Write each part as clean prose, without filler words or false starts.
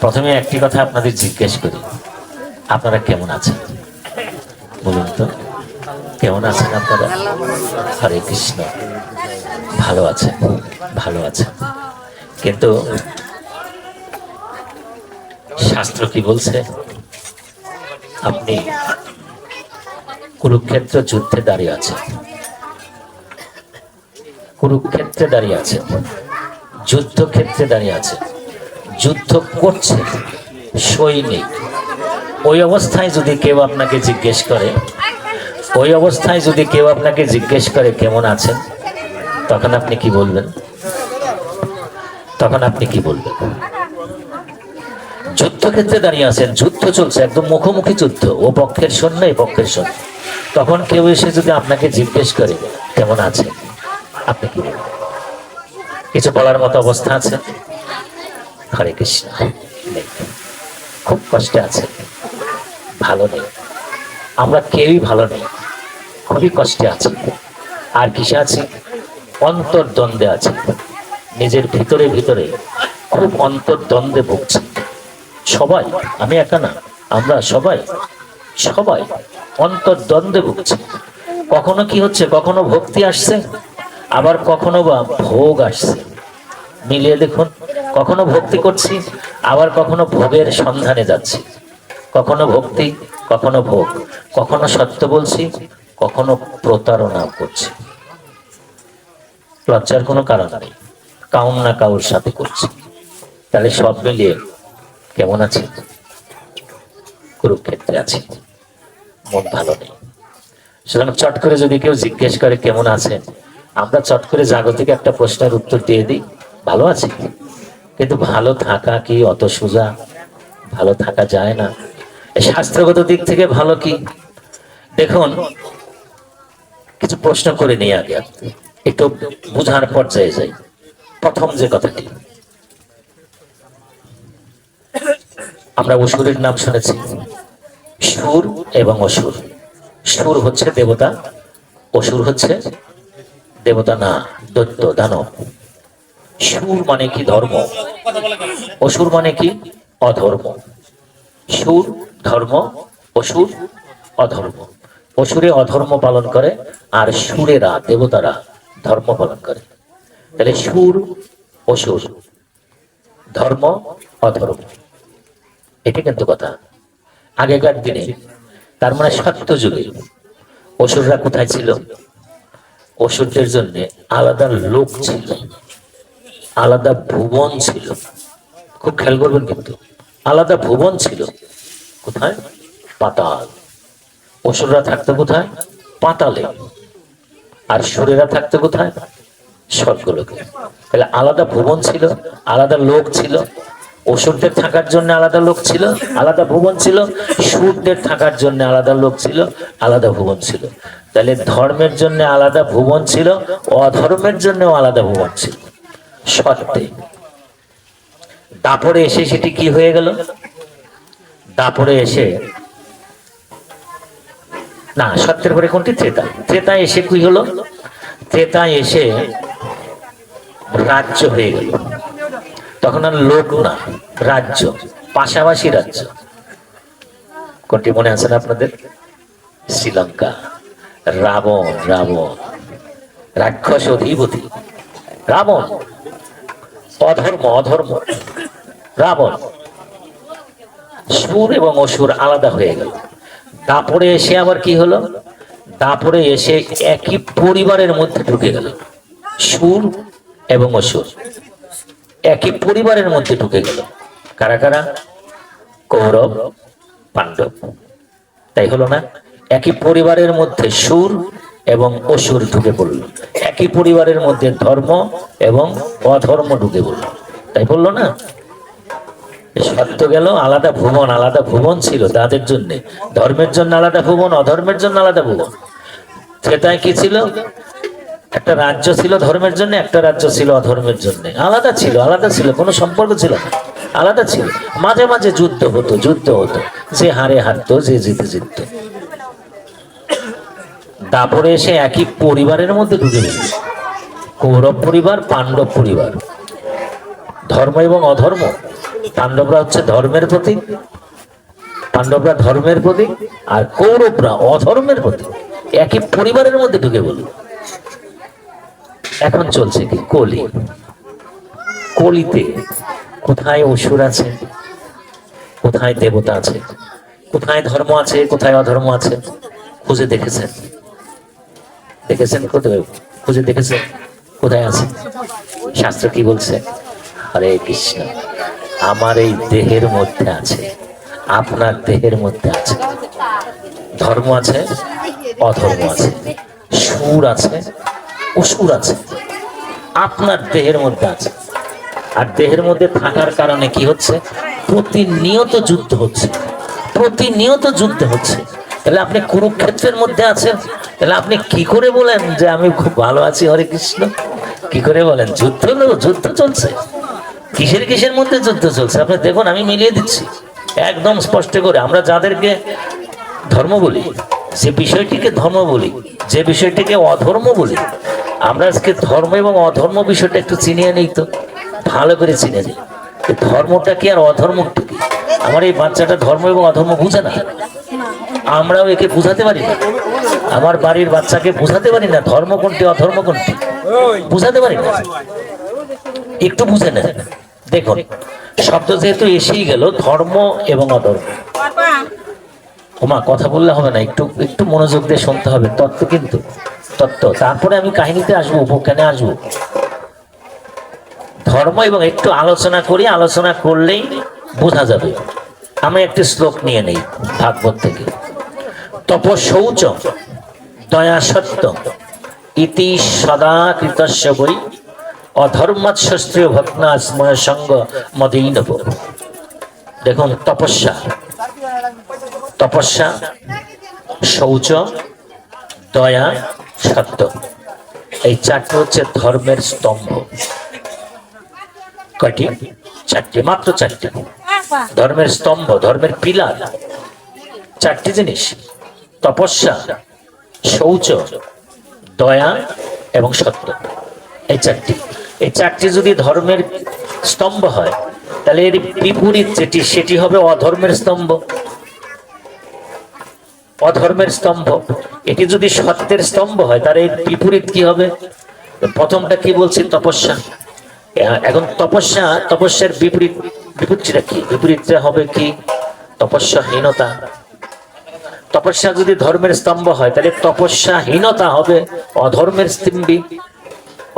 প্রথমে একটি কথা আপনাদের জিজ্ঞেস করি, আপনারা কেমন আছেন বলুন তো? কেমন আছেন আপনারা? হরে কৃষ্ণ। ভালো আছেন, ভালো আছেন। কিন্তু শাস্ত্র কি বলছে? আপনি কুরুক্ষেত্র যুদ্ধে দাঁড়িয়ে আছেন, কুরুক্ষেত্রে দাঁড়িয়ে আছেন, যুদ্ধক্ষেত্রে দাঁড়িয়ে আছেন, যুদ্ধ করছে সৈনিক। ওই অবস্থায় যদি কেউ আপনাকে জিজ্ঞেস করে, ওই অবস্থায় যদি কেউ আপনাকে জিজ্ঞেস করে কেমন আছেন, তখন আপনি কি বলবেন? তখন আপনি কি বলবেন? যুদ্ধক্ষেত্রে দাঁড়িয়ে আছেন, যুদ্ধ চলছে, একদম মুখোমুখি যুদ্ধ, ও পক্ষের সৈন্য এ পক্ষের সৈন্য। তখন কেউ এসে যদি আপনাকে জিজ্ঞেস করে কেমন আছেন, আপনি কি বলবেন? কিছু বলার মতো অবস্থা আছে? হরে কৃষ্ণ। খুব কষ্টে আছে, ভালো নেই, আমরা কেউই ভালো নেই, খুবই কষ্টে আছি। আর কিসে আছি? অন্তর্দ্বন্দ্বে আছে, নিজের ভিতরে ভিতরে খুব অন্তর্দ্বন্দ্বে ভুগছি সবাই, আমি একা না, আমরা সবাই সবাই অন্তর্দ্বন্দ্বে ভুগছি। কখনো কি হচ্ছে, কখনো ভক্তি আসছে, আবার কখনো বা ভোগ আসছে। মিলিয়ে দেখুন, কখনো ভক্তি করছি, আবার কখনো ভোগের সন্ধানে যাচ্ছি। কখনো ভক্তি, কখনো ভোগ, কখনো সত্য বলছি, কখনো প্রতারণা করছি। লজ্জার কোনো কারণ নেই, কাউন না কাউর সাথে করছি। তাহলে সব মিলিয়ে কেমন আছে? কুরুক্ষেত্রে আছি, মন ভালো নেই। সুতরাং চট করে যদি কেউ জিজ্ঞেস করে কেমন আছেন, আমরা চট করে জাগতিক একটা প্রশ্নের উত্তর দিয়ে দিই, ভালো আছি। কিন্তু ভালো থাকা কি অত সোজা? ভালো থাকা যায় না। শাস্ত্রগত দিক থেকে ভালো কি? দেখুন, কিছু প্রশ্ন করে নিয়ে আগে একটু বুঝার পর্যায়ে যাই। প্রথম যে কথাটি, আমরা অসুরের নাম শুনেছি, সুর এবং অসুর। সুর হচ্ছে দেবতা, অসুর হচ্ছে দেবতা না, দৈত্য দানব। সুর মানে কি? ধর্ম। অসুর মানে কি? অধর্ম। সুর ধর্ম, অসুর অধর্ম। অসুরে অধর্ম পালন করে, আর সুরেরা দেবতারা ধর্ম পালন করে। তাহলে সুর অসুর, ধর্ম অধর্ম, এটা কিন্তু কথা। আগেকার দিনে, তার মানে সত্য যুগে অসুররা কোথায় ছিল? অসুরদের জন্য আলাদা লোক ছিল, আলাদা ভুবন ছিল। খুব খেয়াল করবেন কিন্তু, আলাদা ভুবন ছিল। কোথায়? পাতাল। অসুররা থাকতো কোথায়? পাতালে। আর সুরেরা থাকতো কোথায়? স্বর্গলোকে। তাহলে আলাদা ভুবন ছিল, আলাদা লোক ছিল। অসুরদের থাকার জন্য আলাদা লোক ছিল, আলাদা ভুবন ছিল। সুরদের থাকার জন্য আলাদা লোক ছিল, আলাদা ভুবন ছিল। তাহলে ধর্মের জন্য আলাদা ভুবন ছিল, অধর্মের জন্য আলাদা ভুবন ছিল। সত্যি দাপরে এসে সেটি কি হয়ে গেল? দাপরে এসে, না, সত্যের পরে কোনটি? ত্রেতা। ত্রেতায় এসে কি হলো? ত্রেতায় এসে রাজ্য হয়ে গেল। তখন আর লোক না, রাজ্য, পাশাপাশি রাজ্য। কোনটি মনে আছে না আপনাদের? শ্রীলঙ্কা। রাবণ, রাবণ রাক্ষস অধিপতি, রাবণ অধর্ম, অধর্ম রাবণ। সুর এবং অসুর আলাদা হয়ে গেল। দাপরে এসে আবার কি হলো? দাপরে এসে একই পরিবারের মধ্যে ঢুকে গেল। সুর এবং অসুর একই পরিবারের মধ্যে ঢুকে গেল। কারা কারা? কৌরব, পাণ্ডব। তাই হলো না? একই পরিবারের মধ্যে সুর এবং অসুর ঢুকে পড়ল, একই পরিবারের মধ্যে ধর্ম এবং অধর্ম ঢুকে পড়ল। তাই বললো না? সত্য গেল, আলাদা ভুবন, আলাদা ভুবন ছিল তাদের জন্য। ধর্মের জন্য আলাদা ভুবন, অধর্মের জন্য আলাদা ভুবন। ত্রেতায় কি ছিল? একটা রাজ্য ছিল ধর্মের জন্য, একটা রাজ্য ছিল অধর্মের জন্য। আলাদা ছিল, আলাদা ছিল, কোনো সম্পর্ক ছিল না, আলাদা ছিল। মাঝে মাঝে যুদ্ধ হতো, যুদ্ধ হতো, যে হারে হারতো, যে জিতে জিতত। দাপরে এসে একই পরিবারের মধ্যে ঢুকে গেল। কৌরব পরিবার, পাণ্ডব পরিবার, ধর্ম এবং অধর্ম পাণ্ডবরা হচ্ছে ধর্মের প্রতীক, পাণ্ডবরা ধর্মের প্রতীক, আর কৌরবরা অধর্মের প্রতীক। একই পরিবারের মধ্যে ঢুকে বলি। এখন চলছে কি কলি, কলিতে কোথায় অসুর আছে, কোথায় দেবতা আছে, কোথায় ধর্ম আছে, কোথায় অধর্ম আছে, খুঁজে দেখেছেন? দেখেছেন কোথায়? খুঁজে দেখেছেন কোথায় আছে? শাস্ত্র কি বলছে? হরে কৃষ্ণ, আমার এই দেহের মধ্যে আছে, আপনার দেহের মধ্যে আছে। ধর্ম আছে, অধর্ম আছে, সুর আছে, অসুর আছে, আপনার দেহের মধ্যে আছে। আর দেহের মধ্যে থাকার কারণে কি হচ্ছে? প্রতিনিয়ত যুদ্ধ হচ্ছে, প্রতিনিয়ত যুদ্ধ হচ্ছে। তাহলে আপনি কুরুক্ষেত্রের মধ্যে আছেন, তাহলে আপনি কি করে বলেন যে আমি খুব ভালো আছি? হরে কৃষ্ণ, কি করে বলেন? যুদ্ধ, যুদ্ধ চলছে। কিসের কিসের মধ্যে যুদ্ধ চলছে আপনি দেখুন, আমি মিলিয়ে দিচ্ছি একদম স্পষ্ট করে। আমরা যাদেরকে ধর্ম বলি, যে বিষয়টিকে ধর্ম বলি, যে বিষয়টিকে অধর্ম বলি, আমরা আজকে ধর্ম এবং অধর্ম বিষয়টা একটু চিনিয়ে নিই তো, ভালো করে চিনে নিই। ধর্মটা কি আর অধর্মটা কি? আমার এই বাচ্চাটা ধর্ম এবং অধর্ম বুঝে না, আমরাও একে বুঝাতে পারি না। আমার বাড়ির বাচ্চাকে বুঝাতে পারি না ধর্ম কোনটি অধর্ম কোনটি, বুঝাতে পারি না। একটু বুঝে নেন। দেখুন, শব্দ যেহেতু এসেই গেল ধর্ম এবং অধর্ম, ওমা কথা বললে হবে না, একটু একটু মনোযোগ দিয়ে শুনতে হবে। তত্ত্ব কিন্তু তত্ত্ব, তারপরে আমি কাহিনীতে আসবো, উপখ্যানে আসবো। ধর্ম এবং একটু আলোচনা করি, আলোচনা করলেই বোঝা যাবে। আমি একটি শ্লোক নিয়ে নেই ভাগবত থেকে। তপশৌচ দয়া সত্য ইতি সদা কৃতস্য বৈ অধর্মাৎশস্ত্রীয় ভগ্না স্ময় সঙ্গ মদীনব। দেখুন, তপস্যা, তপস্যা, শৌচ, দয়া, সত্য, এই চারটি হচ্ছে ধর্মের স্তম্ভ। কয়টি? চারটি, মাত্র চারটি। ধর্মের স্তম্ভ, ধর্মের পিলার, চারটি জিনিস: তপস্যা, শৌচ, দয়া এবং সত্য। এই চারটি, এই চারটি যদি ধর্মের স্তম্ভ হয়, তাহলে এর বিপরীত যেটি, সেটি হবে অধর্মের স্তম্ভ। অধর্মের স্তম্ভ। এটি যদি সত্যের স্তম্ভ হয়, তার এর বিপরীত কি হবে? প্রথমটা কি বলছি? তপস্যা। এখন তপস্যা, তপস্যার বিপরীত, বিপরীতটা কি? বিপরীতটা হবে কি? তপস্যাহীনতা। তপস্যা যদি ধর্মের স্তম্ভ হয়, তাহলে তপস্যাহীনতা হবে অধর্মের স্তম্ভী,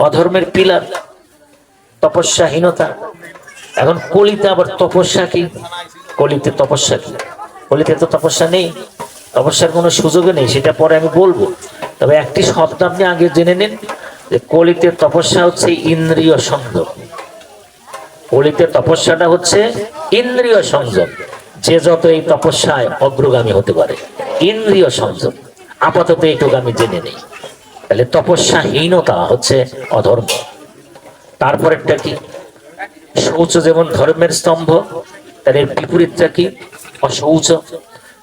অধর্মের পিলার, তপস্যাহীনতা। এখন কলিতে আবার তপস্যা কি? কলিতে তপস্যা কি? কলিতে তো তপস্যা নেই, তপস্যার কোনো সুযোগ নেই, সেটা পরে আমি বলবো। তবে একটি শব্দ আপনি আগে জেনে নিন, যে কলিতে তপস্যা হচ্ছে ইন্দ্রিয় সংযম। কলিতে তপস্যাটা হচ্ছে ইন্দ্রিয় সংযম। যে যত এই তপস্যায় অগ্রগামী হতে পারে, ইন্দ্রিয় সংযম। আপাতত এইটুকু আমি জেনে নেই। তাহলে তপস্যাহীনতা হচ্ছে অধর্ম। তারপরেরটা কি? শৌচ যেমন ধর্মের স্তম্ভ, তার এর বিপরীতটা কি? অশৌচ।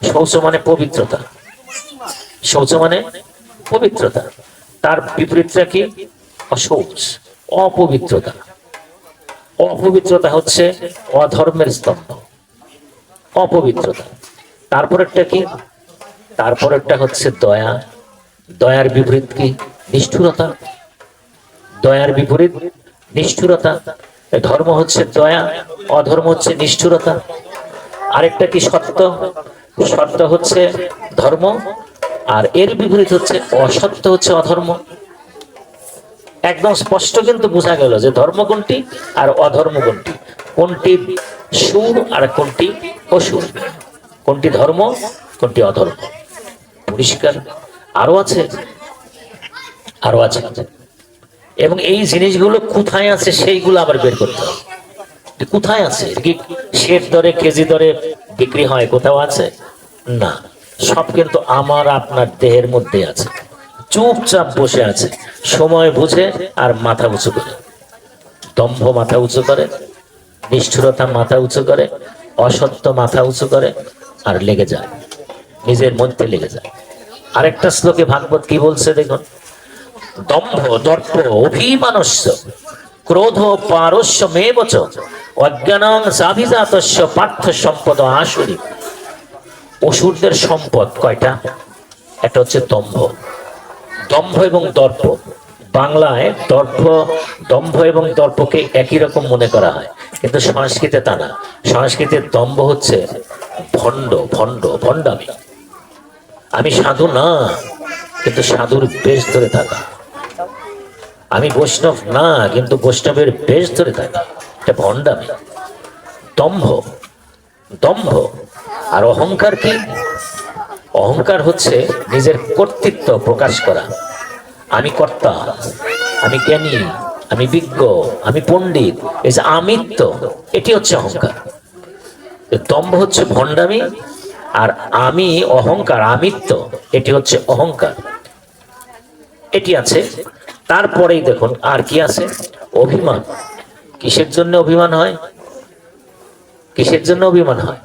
শৌচ মানে পবিত্রতা, শৌচ মানে পবিত্রতা। তার বিপরীতটা কি? অশৌচ, অপবিত্রতা। অপবিত্রতা হচ্ছে অধর্মের স্তম্ভ, অপবিত্রতা। তারপরেরটা কি? তারপরেরটা হচ্ছে দয়া। দয়ার বিপরীত কি? নিষ্ঠুরতা। দয়ার বিপরীত নিষ্ঠুরতা। ধর্ম হচ্ছে দয়া, অধর্ম হচ্ছে নিষ্ঠুরতা। আরেকটা কি? সত্য। সত্য হচ্ছে ধর্ম, আর এর বিপরীত হচ্ছে অসত্য, হচ্ছে অধর্ম। একদম স্পষ্ট কিন্তু বোঝা গেল যে ধর্ম কোনটি আর অধর্ম কোনটি, কোনটি সুর আর কোনটি অসুর, কোনটি ধর্ম কোনটি অধর্ম, পরিষ্কার। আরো আছে, আরো আছে। এবং এই জিনিসগুলো কোথায় আছে সেইগুলো আবার বের করতে হবে। কোথায় আছে? কি শের দরে, কেজি দরে বিক্রি হয়? কোথাও আছে না। সব কিন্তু আমার আপনার দেহের মধ্যে আছে। চুপচাপ বসে আছে, সময় বুঝে আর মাথা উঁচু করে। দম্ভ মাথা উঁচু করে, নিষ্ঠুরতা মাথা উঁচু করে, অসত্য মাথা উঁচু করে, আর লেগে যায়, নিজের মধ্যে লেগে যায়। আরেকটা শ্লোকে ভাগবত কি বলছে দেখুন: দম্ভ দর্প অভিমানস্য ক্রোধ পারস্য মেবচ অজ্ঞানং সাভিজাতস্য পার্থ সম্পদ আসুরি। অসুরদের সম্পদ কয়টা? একটা হচ্ছে দম্ভ, দম্ভ এবং দর্প। বাংলায় দম্ভ এবং দর্পকে একই রকম মনে করা হয়, কিন্তু সংস্কৃতে তা না। সংস্কৃতের দম্ভ হচ্ছে ভণ্ডামি। আমি সাধু না, কিন্তু সাধুর বেশ ধরে থাকা। আমি বৈষ্ণব না, কিন্তু বৈষ্ণবের বেশ ধরে থাকা, এটা ভণ্ডামি। দম্ভ। আর অহংকার কি? অহংকার হচ্ছে নিজের কর্তৃত্ব প্রকাশ করা। আমি কর্তা, আমি জ্ঞানী, আমি বিজ্ঞ, আমি পণ্ডিত, এই যে আমিত্ব, এটি হচ্ছে অহংকার। দম্ভ হচ্ছে ভণ্ডামি, আর আমি অহংকার, আমিত্ব, এটি হচ্ছে অহংকার। এটি আছে। তারপরেই দেখুন আর কি আছে? অভিমান। কিসের জন্য অভিমান হয়? কিসের জন্য অভিমান হয়?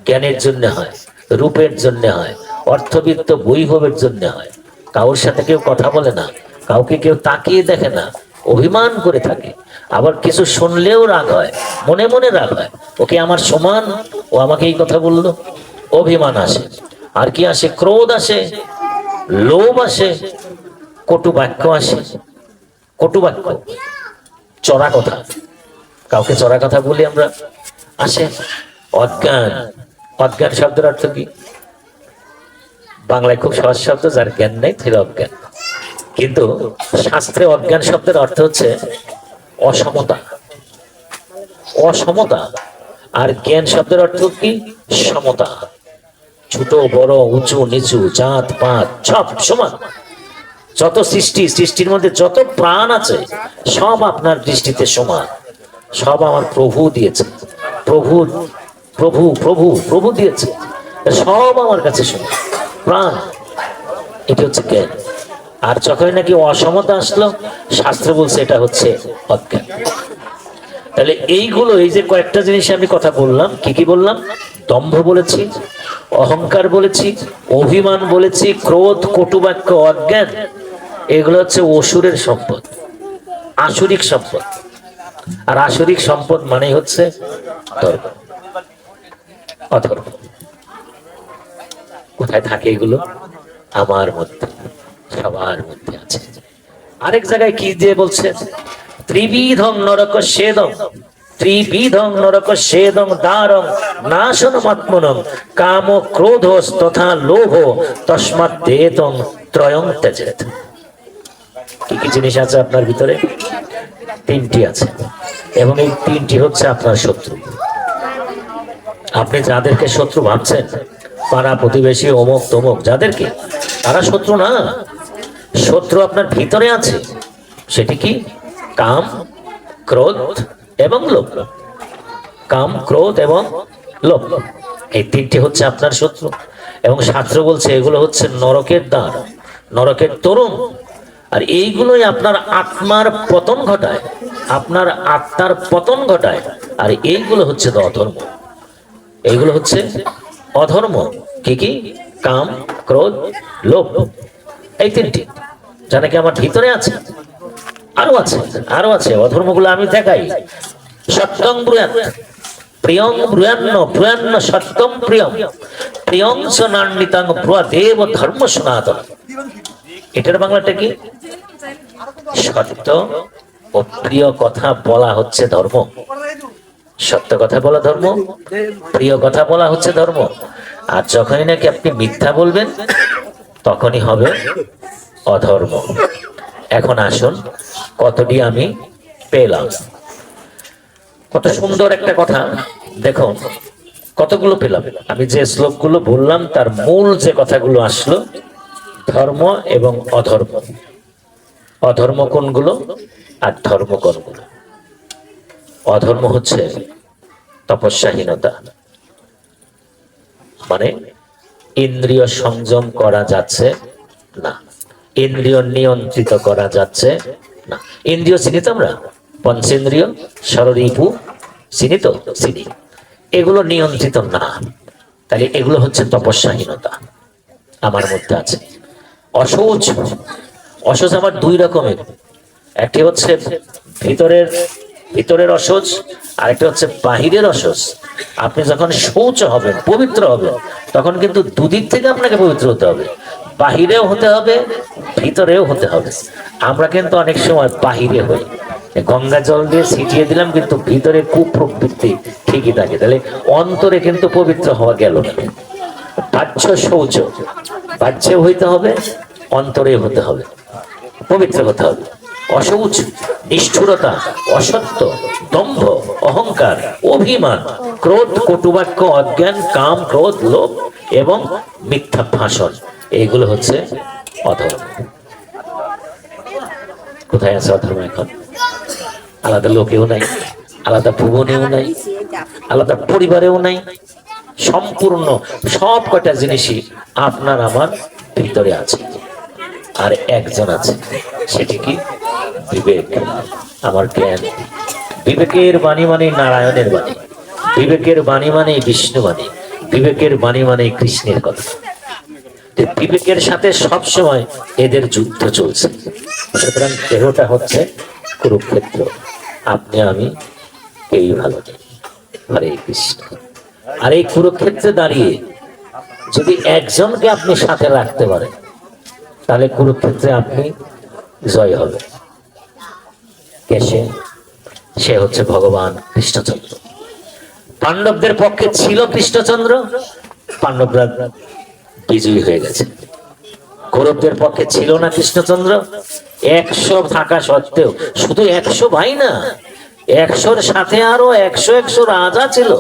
জ্ঞানের জন্য হয়, রূপের জন্য হয়, অর্থবিত্ত বৈভবের জন্য হয়। কারোর সাথে কেউ কথা বলে না, কাউকে কেউ তাকিয়ে দেখে না, অভিমান করে থাকে। আবার কিছু শুনলেও রাগ হয়, মনে মনে রাগ হয়, ওকে আমার সমান, ও আমাকে এই কথা বললো, অভিমান আসে। আর কি আসে? ক্রোধ আসে, লোভ আসে, কটু বাক্য আসে। কটু বাক্য, চড়া কথা, কাউকে চড়া কথা বলি আমরা, আসে। অজ্ঞান। অজ্ঞান শব্দের অর্থ কি? বাংলায় খুব সহজ শব্দ, যার জ্ঞান নেই তিনি অজ্ঞান। কিন্তু শাস্ত্রে অজ্ঞান শব্দের অর্থ হচ্ছে অসমতা। অসমতা। আর জ্ঞান শব্দের অর্থ কি? সমতা। ছোট বড়, উঁচু নিচু, জাত পাত সব সমান। যত সৃষ্টির মধ্যে যত প্রাণ আছে সব আপনার দৃষ্টিতে সমান। সব আমার প্রভু দিয়েছে, প্রভু প্রভু প্রভু প্রভু দিয়েছে, সব আমার কাছে সমান প্রাণ। এটি হচ্ছে জ্ঞান। আর যখন নাকি অসমতা আসলো, শাস্ত্র বলছে এটা হচ্ছে অজ্ঞান। তাহলে এইগুলো, এই যে কয়েকটা জিনিস আমি কথা বললাম, কি কি বললাম? দম্ভ বলেছি, অহংকার বলেছি, অভিমান বলেছি, ক্রোধ, কটুবাক্য, অজ্ঞান, এগুলো হচ্ছে অসুরের সম্পদ, আসরিক সম্পদ। আর আসরিক সম্পদ মানে হচ্ছে ধর্ম, অধর্ম। কোথায় থাকে এগুলো? আমার মধ্যে, সবার মধ্যে আছে। আরেক জায়গায় কি দিয়ে বলছে? ত্রিবিধং নরক সেদং, ত্রিবিধং নরক সেদং দ্বারং নাশনমাত্মনং কাম ক্রোধ তথা লোভ তস্মাৎ দেতং ত্রয়ং ত্যজেত। কি কি জিনিস আছে আপনার ভিতরে? তিনটি আছে, এবং এই তিনটি হচ্ছে আপনার শত্রু। আপনি যাদেরকে শত্রু ভাবছেন, পাড়া প্রতিবেশী, অমুক তমুক, যাদেরকে, তারা শত্রু না। শত্রু আপনার ভিতরে আছে। সেটি কি? কাম, ক্রোধ এবং লোভ। কাম, ক্রোধ এবং লোভ, এই তিনটি হচ্ছে আপনার শত্রু। এবং শাস্ত্র বলছে এগুলো হচ্ছে নরকের দ্বার, নরকের তরুণ। আর এইগুলোই আপনার আত্মার পতন ঘটায়, আপনার আত্মার পতন ঘটায়। আর এইগুলো হচ্ছে অধর্ম। এইগুলো হচ্ছে অধর্ম। কি কি? কাম, ক্রোধ, লোভ, এই তিনটি যা নাকি আমার ভিতরে আছে। আরো আছে, আরো আছে। অধর্মগুলো আমি দেখাই। সত্যং ব্রুয়াৎ, প্রিয়ং ব্রুয়ান্ন, ব্রুয়ান্ন সত্যম প্রিয়ম, প্রিয়ং সনান্বিতাং ব্রুয়াদেব ধর্ম সনাতন। এটার বাংলাটা কি? সত্য ও প্রিয় কথা বলা হচ্ছে ধর্ম। সত্য কথা বলা ধর্ম, প্রিয় কথা বলা হচ্ছে ধর্ম। আর যখনই নাকি আপনি মিথ্যা বলবেন, তখনই হবে অধর্ম। এখন আসুন, কতটি আমি পেলাম। কত সুন্দর একটা কথা দেখুন, কতগুলো পেলাম। আমি যে শ্লোকগুলো বললাম তার মূল যে কথাগুলো আসলো, ধর্ম এবং অধর্ম। অধর্ম কোনগুলো আর ধর্ম কোনগুলো? অধর্ম হচ্ছে তপস্যাহীনতা, মানে ইন্দ্রিয় সংযম করা যাচ্ছে না, ইন্দ্রিয় নিয়ন্ত্রিত করা যাচ্ছে না। ইন্দ্রিয় চিনি তো আমরা, পঞ্চেন্দ্রিয়, ষড়রিপু চিনি তো, চিনি। এগুলো নিয়ন্ত্রিত না, তাহলে এগুলো হচ্ছে তপস্যাহীনতা আমার মধ্যে আছে। অশৌচ, অশৌচ আমার দুই রকমের। একটি হচ্ছে ভিতরের ভিতরের অসুচ, আরেকটা হচ্ছে বাহিরের অসুচ। আপনি যখন শৌচ হবেন, পবিত্র হবেন, তখন কিন্তু দুদিক থেকে আপনাকে পবিত্র হতে হবে, বাহিরেও হতে হবে, ভিতরেও হতে হবে। আমরা কিন্তু অনেক সময় বাহিরে হই, গঙ্গা জল দিয়ে ছিটিয়ে দিলাম, কিন্তু ভিতরে কুপ্রবৃত্তি ঠিকই থাকে, তাহলে অন্তরে কিন্তু পবিত্র হওয়া গেল না। বাহ্য শৌচ, বাহ্যেও হইতে হবে, অন্তরে হতে হবে, পবিত্র হতে হবে। অশৌচ নিষ্ঠুরতা, অসত্য, দম্ভ, অহংকার, অভিমান, ক্রোধ, কটুবাক্য, অজ্ঞান, কাম, ক্রোধ, লোভ এবং মিথ্যা ভাষণ, এইগুলো হচ্ছে অধর্ম। কোথায় আছে অধর্ম এখন? আলাদা লোকেও নাই, আলাদা ভুবনেও নাই, আলাদা পরিবারেও নাই, সম্পূর্ণ সব কটা জিনিসই আপনার আমার ভিতরে আছে। আর একজন আছে, সেটি কি? বিবেক, আমার জ্ঞান। বিবেকের বাণী মানে নারায়ণের বাণী, বিবেকের বাণী মানে বিষ্ণু বাণী, বিবেকের বাণী মানে কৃষ্ণের কথা। বিবেকের সাথে সবসময় এদের যুদ্ধ চলছে। সুতরাং দেহটা হচ্ছে কুরুক্ষেত্র, আপনি আমি কেউই ভালো নেই। হরে কৃষ্ণ। আর এই কুরুক্ষেত্রে দাঁড়িয়ে যদি একজনকে আপনি সাথে রাখতে পারেন, তাহলে কুরুক্ষেত্রে আপনি জয় হবে। কে সে? সে হচ্ছে ভগবান কৃষ্ণচন্দ্র। পাণ্ডবদের পক্ষে ছিল কৃষ্ণচন্দ্র, পাণ্ডবরা বিজয়ী হয়ে গেছে। কৌরবদের পক্ষে ছিল না কৃষ্ণচন্দ্র, 100 থাকা সত্ত্বেও, শুধু 100 ভাই না, 100-র সাথে আরো 100 রাজা ছিল,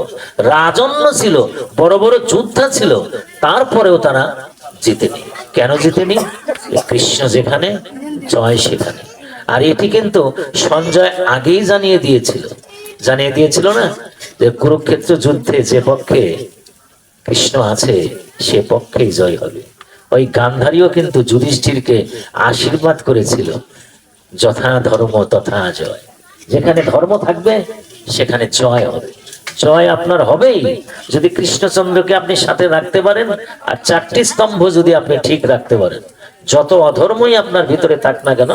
রাজন্য ছিল, বড় বড় যোদ্ধা ছিল, তারপরেও তারা জিতেনি। কেন জিতেনি? কৃষ্ণ যেখানে, জয় সেখানে। আর এটি কিন্তু সঞ্জয় আগেই জানিয়ে দিয়েছিল না, যে কুরুক্ষেত্র যুদ্ধে যে পক্ষে কৃষ্ণ আছে সে পক্ষেই জয় হবে। ওই গান্ধারীও কিন্তু যুধিষ্ঠিরকে আশীর্বাদ করেছিল, যথা ধর্ম তথা জয়। যেখানে ধর্ম থাকবে সেখানে জয় হবে, জয় আপনার হবেই যদি কৃষ্ণচন্দ্রকে আপনি সাথে রাখতে পারেন। আর 4টি স্তম্ভ যদি আপনি ঠিক রাখতে পারেন, যত অধর্মই আপনার ভিতরে থাক না কেন,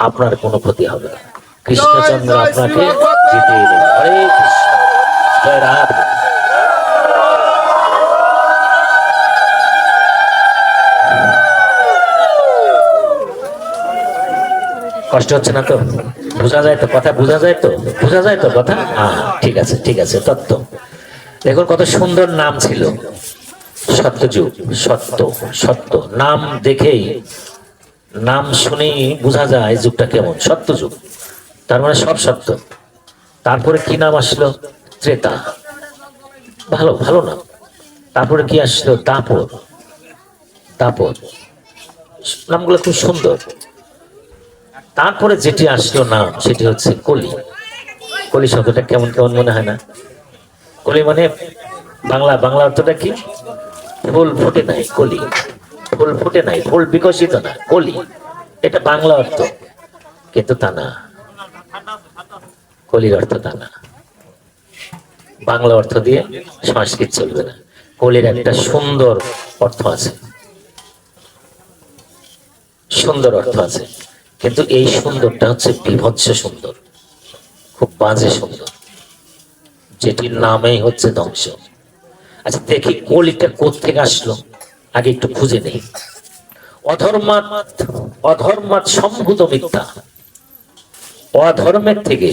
আপনার কোনো ক্ষতি হবে না। কৃষ্ণচন্দ্র আপনাকে জিতিয়ে দেবে। হরে কৃষ্ণ, জয় রাধে। কষ্ট হচ্ছে না তো? বোঝা যায় তো কথা? বোঝা যায় তো? বোঝা যায় তো কথা? ঠিক আছে, ঠিক আছে। তত্ত্ব দেখুন, কত সুন্দর নাম ছিল। সত্যযুগ, সত্য, সত্য নাম দেখেই, নাম শুনেই বোঝা যায় যুগটা কেমন। সত্যযুগ, তার মানে সব সত্য। তারপরে কি নাম আসলো? ত্রেতা, ভালো ভালো নাম। তারপরে কি আসলো? দাপর, দাপর, নামগুলো খুব সুন্দর। তারপরে যেটি আসলো নাম, সেটি হচ্ছে কলি। কলি শব্দটা কেমন কেমন মনে হয় না? কলি মানে বাংলা অর্থটা কি? ফুল ফুটে নাই, কলি। ফুল ফুটে নাই, ফুল বিকশিত না, কলি, এটা বাংলা অর্থ। কিন্তু তা না, কলির অর্থ তা না। বাংলা অর্থ দিয়ে সংস্কৃত চলবে না। কলির একটা সুন্দর অর্থ আছে, সুন্দর অর্থ আছে, কিন্তু এই সুন্দরটা হচ্ছে বিভৎস সুন্দর, খুব বাজে সুন্দর, যেটির নামেই হচ্ছে ধ্বংস। আচ্ছা দেখি কলিটা কোত্থেকে আসলো, আগে একটু খুঁজে নেই। অধর্মাৎ সম্ভূত মিথ্যা, অধর্মের থেকে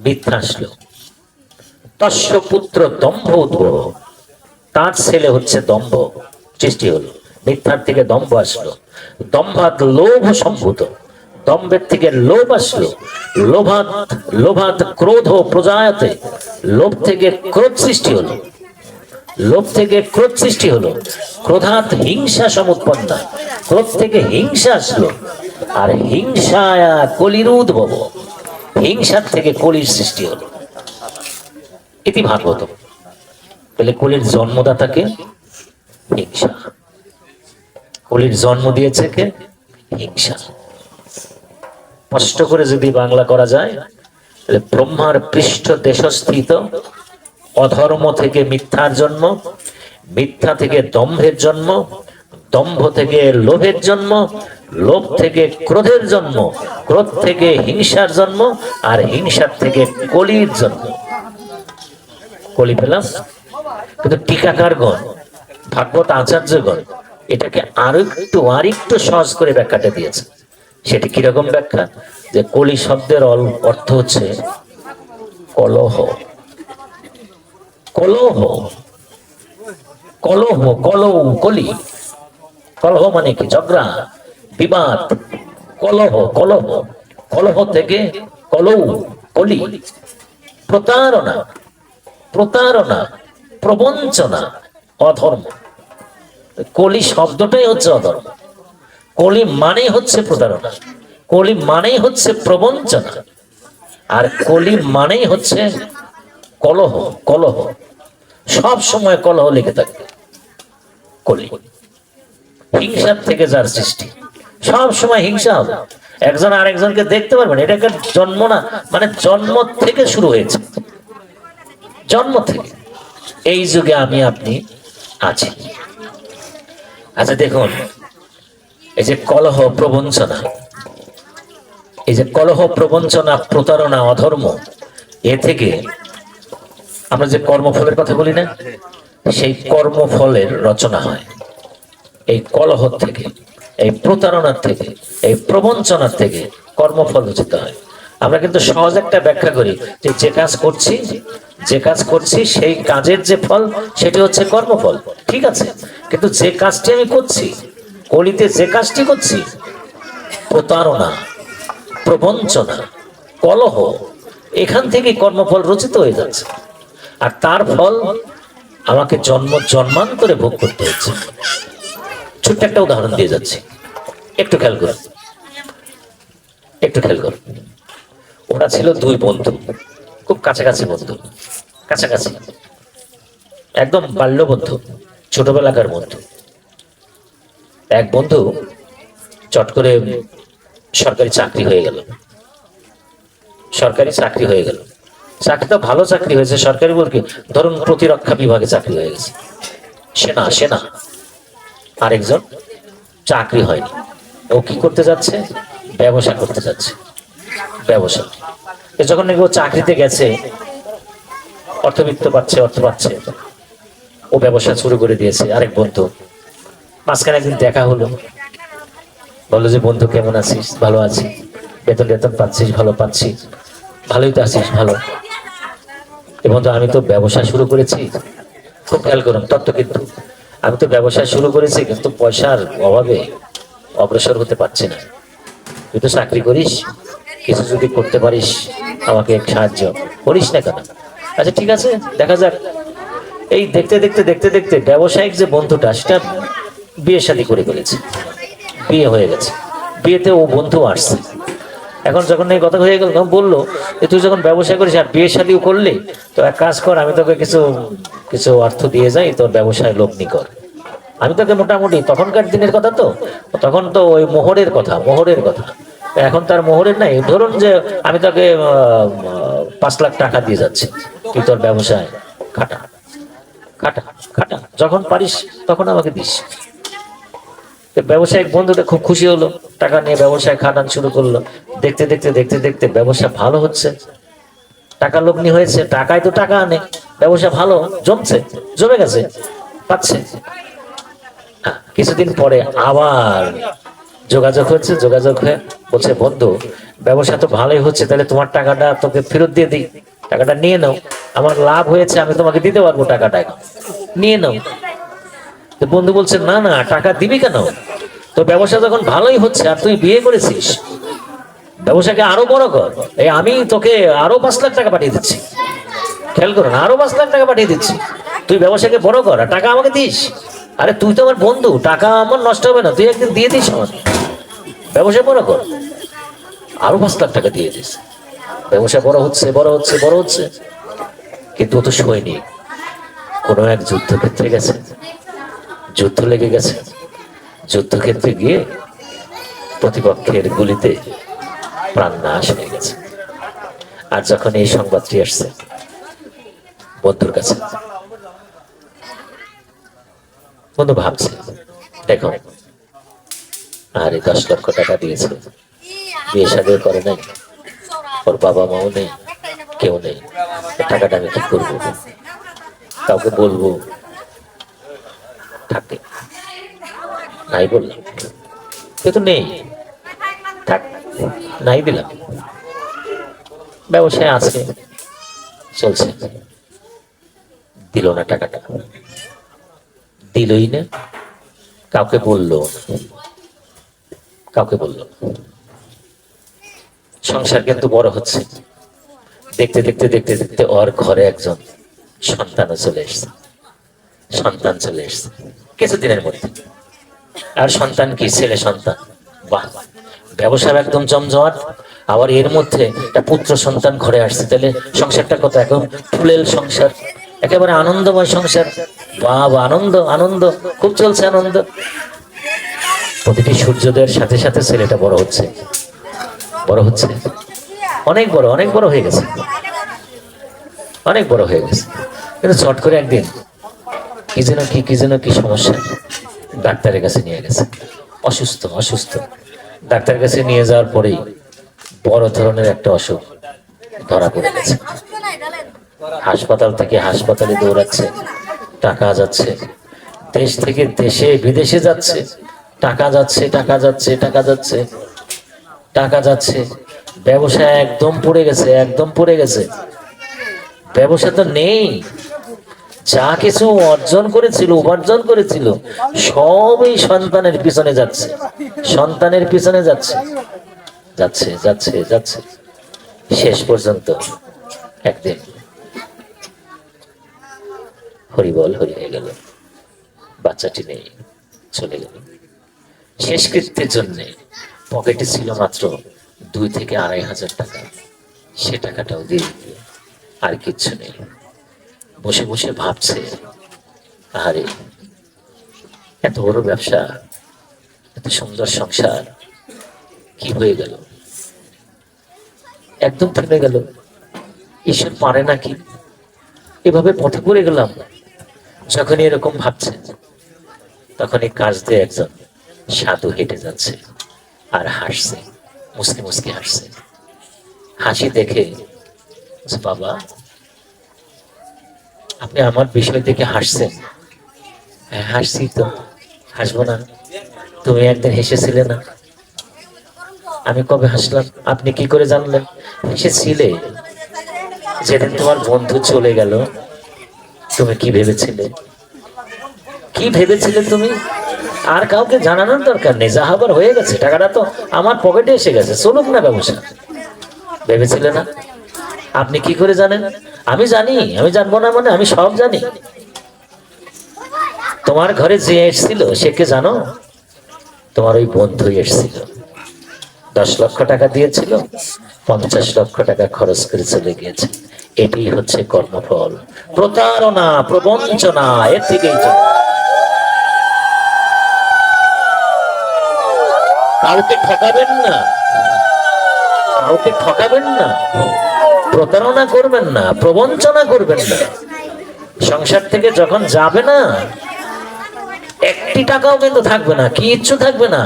মিথ্যা আসলো। তস্য পুত্র দম্ভ উদ্ভব, তার ছেলে হচ্ছে দম্ভ সৃষ্টি হলো। মিথ্যার থেকে দম্ভ আসলো। দম্ভাত লোভ সম্ভূত, দম্ভের থেকে লোভ আসলো। লোভাত ক্রোধ প্রজায়তে, লোভ থেকে ক্রোধ সৃষ্টি হলো। লোভ থেকে ক্রোধ সৃষ্টি হলো। ক্রোধাত হিংসা সমুৎপন্না, ক্রোধ থেকে হিংসা আসলো। আর হিংসায় কলির উদ্ভব, হিংসার থেকে কলির সৃষ্টি হলো। ইতি ভাগবত। তাহলে কলির জন্মদাতাকে? হিংসা। কলির জন্ম দিয়েছে কে? হিংসা। স্পষ্ট করে যদি বাংলা করা যায়, তাহলে ব্রহ্মার পৃষ্ঠ দেশস্থিত অধর্ম থেকে মিথ্যার জন্ম, মিথ্যা থেকে দম্ভের জন্ম, দম্ভ থেকে লোভের জন্ম, লোভ থেকে ক্রোধের জন্ম, ক্রোধ থেকে হিংসার জন্ম, আর হিংসার থেকে কলির জন্ম। কলি পেলাম। কিন্তু টিকাকারগণ, ভাগবত আচার্যগণ এটাকে আরেকটু সহজ করে ব্যাখ্যাটা দিয়েছে। সেটি কিরকম ব্যাখ্যা? যে কলি শব্দের অর্থ হচ্ছে কলহ। কলহ, কলহ, কলহ, কলি। কলহ মানে কি? ঝগড়া, বিবাদ। কলহ, কলহ, কলহ থেকে কলৌ, কলি। প্রতারণা, প্রতারণা, প্রবঞ্চনা, অধর্ম। কলি শব্দটাই হচ্ছে অধর্ম। কলি মানেই হচ্ছে প্রতারণা, কলি মানেই হচ্ছে প্রবঞ্চনা, আর কলি মানেই হচ্ছে কলহ। কলহ, সব সময় কলহ লেগে থাকবে। কলি হিংসার থেকে যার সৃষ্টি, সব সময় হিংসা হবে। একজন আরেকজনকে দেখতে পারবেন, এটাকে জন্ম না, মানে জন্ম থেকে শুরু হয়েছে, জন্ম থেকে। এই যুগে আমি আপনি আছি। আচ্ছা দেখুন, এই যে কলহ, প্রবঞ্চনা, এই যে কলহ, প্রবঞ্চনা, প্রতারণা, অধর্ম, এ থেকে আমরা যে কর্মফলের কথা বলি না, সেই কর্মফলের রচনা হয় এই কলহ থেকে, এই প্রতারণার থেকে, এই প্রবঞ্চনার থেকে কর্মফল রচিত হয়। আমরা কিন্তু সহজ একটা ব্যাখ্যা করি যে যে কাজ করছি, যে কাজ করছি সেই কাজের যে ফল সেটি হচ্ছে কর্মফল। ঠিক আছে, কিন্তু যে কাজটি আমি করছি, কলিতে যে কাজটি করছি, প্রতারণা, প্রবঞ্চনা, কলহ, এখান থেকে কর্মফল রচিত হয়ে যাচ্ছে, আর তার ফল আমাকে জন্মান্তরে ভোগ করতে হচ্ছে। ছোট্ট একটা উদাহরণ দিয়ে যাচ্ছি, একটু খেয়াল করুন, একটু খেয়াল করুন। ওরা ছিল দুই বন্ধু, খুব কাছাকাছি বন্ধু, কাছাকাছি, একদম বাল্য বন্ধু, ছোটবেলাকার বন্ধু। এক বন্ধু চট করে সরকারি চাকরি হয়ে গেল, সরকারি চাকরি হয়ে গেল। চাকরি তো ভালো চাকরি হয়েছে, সরকারি বলতে ধরুন প্রতিরক্ষা বিভাগে চাকরি হয়ে গেছে, সেনা, সেনা। আরেকজন চাকরি হয়নি, ও কি করতে যাচ্ছে? ব্যবসা করতে যাচ্ছে, ব্যবসা। যখন নাকি ও চাকরিতে গেছে, অর্থবিত্ত পাচ্ছে, অর্থ পাচ্ছে, ও ব্যবসা শুরু করে দিয়েছে। আরেক বন্ধু, মাঝখানে একদিন দেখা হলো, বললো যে বন্ধু কেমন আছিস? ভালো আছি। বেতন টেতন পাচ্ছিস? ভালো পাচ্ছি। ভালোই তো আছিস? ভালো। বন্ধু আমি তো ব্যবসা শুরু করেছি, খুব খেয়াল করুন তত্ত্ব, কিন্তু আমি তো ব্যবসা শুরু করেছি, কিন্তু পয়সার অভাবে অগ্রসর হতে পারছি না। তুই তো চাকরি করিস, কিছু যদি করতে পারিস আমাকে সাহায্য করিস না কেন? আচ্ছা ঠিক আছে, দেখা যাক। এই দেখতে দেখতে দেখতে দেখতে ব্যবসায়িক যে বন্ধুটা, সেটা বিয়ে শাদী করে ফেলেছে, বিয়ে হয়ে গেছে। বিয়েতে ও বন্ধু আসছে। এখন যখন এই কথা হয়ে গেল, তখন বললো যে তুই যখন ব্যবসা করিস আর বিয়ে শাদীও করলি, তো এক কাজ কর, আমি তোকে কিছু কিছু অর্থ দিয়ে যাই, তোর ব্যবসায় লগ্নি কর। আমি তোকে মোটামুটি, তখনকার দিনের কথা তো, তখন তো ওই মোহরের কথা, মোহরের কথা। এখন তার মোহরের নাই, ধরুন যে আমি তোকে 5 লাখ টাকা দিয়ে যাচ্ছি, তুই তোর ব্যবসায় খাটা, খাটা, খাটা, যখন পারিস তখন আমাকে দিস। ব্যবসায়িক বন্ধুটা খুব খুশি হলো, টাকা নিয়ে ব্যবসায় খাটান শুরু করলো। দেখতে দেখতে দেখতে দেখতে ব্যবসা ভালো হচ্ছে, টাকা লগ্নি হয়েছে, টাকায় তো টাকা আনে, ব্যবসা ভালো জমছে, জমে গেছে, পাচ্ছে। কিছুদিন পরে আবার যোগাযোগ হচ্ছে, যোগাযোগ হয়ে বলছে বন্ধু ব্যবসা তো ভালোই হচ্ছে, তাহলে তোমার টাকাটা তোকে ফেরত দিয়ে দিই, টাকাটা নিয়ে নাও, আমার লাভ হয়েছে, আমি তোমাকে দিতে পারবো টাকাটা, নিয়ে নাও। তো বন্ধু বলছে না না, টাকা দিবি কেন? তো ব্যবসা যখন ভালোই হচ্ছে আর তুই বিয়ে করেছিস, ব্যবসাকে আরো বড় কর। এই আমি তোকে আরো 5 লাখ টাকা পাঠিয়ে দিচ্ছি, খেয়াল করুন, আরো 5 লাখ টাকা পাঠিয়ে দিচ্ছি, তুই ব্যবসাকে বড় কর আর টাকা আমাকে দিস। আরে তুই তো আমার বন্ধু, টাকা আমার নষ্ট হবে না, তুই একদিন দিয়ে দিস আমার, ব্যবসা বড় কর। আরো 5 লাখ টাকা দিয়ে দিস, ব্যবসা বড় হচ্ছে, বড় হচ্ছে, বড় হচ্ছে। কিন্তু ও তো সৈনিক, কোনো এক যুদ্ধক্ষেত্রে গেছে, যুদ্ধ লেগে গেছে, যুদ্ধক্ষেত্রে গিয়ে প্রতিপক্ষের গুলিতে প্রাণ নাশ হয়ে গেছে। আর যখন এই সংবাদটি আসছে বন্ধুর কাছে, বন্ধু ভাবছে দেখো আর এই 10 লক্ষ টাকা দিয়েছে, বিয়ে শাদী করে নাই, ওর বাবা মাও নেই, কেউ নেই। টাকাটা আমি কি করবো? কাউকে বলবো? থাকে নাই বললাম, কিন্তু নেই, থাক, নাই দিলাম। ব্যবসায় আছে, চলছে। দিল না টাকাটা, দিলই না, কাউকে বললো না, কাউকে বললো না। সংসার কিন্তু বড় হচ্ছে, দেখতে দেখতে দেখতে দেখতে ওর ঘরে একজন সন্তানও চলে এসছে, সন্তান চলে এসছে কিছুদিনের মধ্যে। আর সন্তান কি? ছেলে সন্তান। বাহ, ব্যবসার একদম জমজমাট, আবার এর মধ্যে একটা পুত্র সন্তান ঘরে আসছে। তাহলে সংসারটা কত এখন ফুলেল সংসার, একেবারে আনন্দময় সংসার। বাহ, আনন্দ আনন্দ, খুব চলছে আনন্দ। প্রতিটি সূর্যোদয়ের সাথে সাথে ছেলেটা বড় হচ্ছে, বড় হচ্ছে, অনেক বড়, অনেক বড় হয়ে গেছে, অনেক বড় হয়ে গেছে। কিন্তু চট করে একদিন কি যেন কি সমস্যা, ডাক্তারের কাছে নিয়ে গেছে। অসুস্থ অসুস্থ, ডাক্তারের কাছে নিয়ে যাওয়ার পরেই বড় ধরনের একটা অসুখ ধরা পড়ে গেছে। হাসপাতাল থেকে হাসপাতালে দৌড়াচ্ছে, টাকা যাচ্ছে, দেশ থেকে দেশে বিদেশে যাচ্ছে, টাকা যাচ্ছে, টাকা যাচ্ছে, টাকা যাচ্ছে, টাকা যাচ্ছে। ব্যবসা একদম পড়ে গেছে, একদম পড়ে গেছে। ব্যবসা তো নেই, যা কিছু অর্জন করেছিল, উপার্জন করেছিল, সবই সন্তানের পিছনে যাচ্ছে, সন্তানের পিছনে যাচ্ছে, যাচ্ছে যাচ্ছে যাচ্ছে। শেষ পর্যন্ত একদিন হরিবল হরি হয়ে গেল, বাচ্চাটি নেই, চলে গেল। শেষকৃত্যের জন্য পকেটে ছিল মাত্র 2 থেকে 2,500 টাকা, সে টাকাটাও দিয়ে দিল, আর কিচ্ছু নেই। বসে বসে ভাবছে, আরে এত বড় ব্যবসা, এত সুন্দর সংসার, কি হয়ে গেল? একদম থেমে গেল। ঈশ্বর পারে নাকি, এভাবে পথে পড়ে গেলাম। যখনই এরকম ভাবছে, তখনই কাজ দিয়ে একজন সাধু হেঁটে যাচ্ছে আর হাসছে, মুসকি মুসকি হাসছে। হাসি দেখে, বাবা আপনি আমার বিষয় দেখে হাসছেন? হ্যাঁ হাসছি তো, হাসবো না? তুমি একদিন হেসেছিলে না? আমি কবে হাসলাম? আপনি কি করে জানলেন? হেসেছিলে যেদিন তোমার বন্ধু চলে গেল। তুমি কি ভেবেছিলে? কি ভেবেছিলে তুমি? আর কাউকে জানানোর দরকার নেই, যা হবার হয়ে গেছে, টাকাটা তো আমার পকেটে এসে গেছে, চলুক না ব্যবসা। ভেবেছিলে না? আপনি কি করে জানেন? আমি জানি, আমি জানবো না মানে? আমি সব জানি। তোমার ঘরে যে এসেছিল সে কে জানো? তোমার ওই বন্ধু এসেছিল, 10 লক্ষ টাকা দিয়েছিল, 50 লক্ষ টাকা খরচ করে চলে গিয়েছে। এটি হচ্ছে কর্মফল। প্রতারণা, প্রবঞ্চনা, এর থেকেই চলে। কাউকে ঠকাবেন না, কাউকে ঠকাবেন না, প্রতারণা করবেন না, প্রবঞ্চনা করবেন না। সংসার থেকে যখন যাবে না, 1টি টাকাও কিন্তু থাকবে না, কিচ্ছু থাকবে না।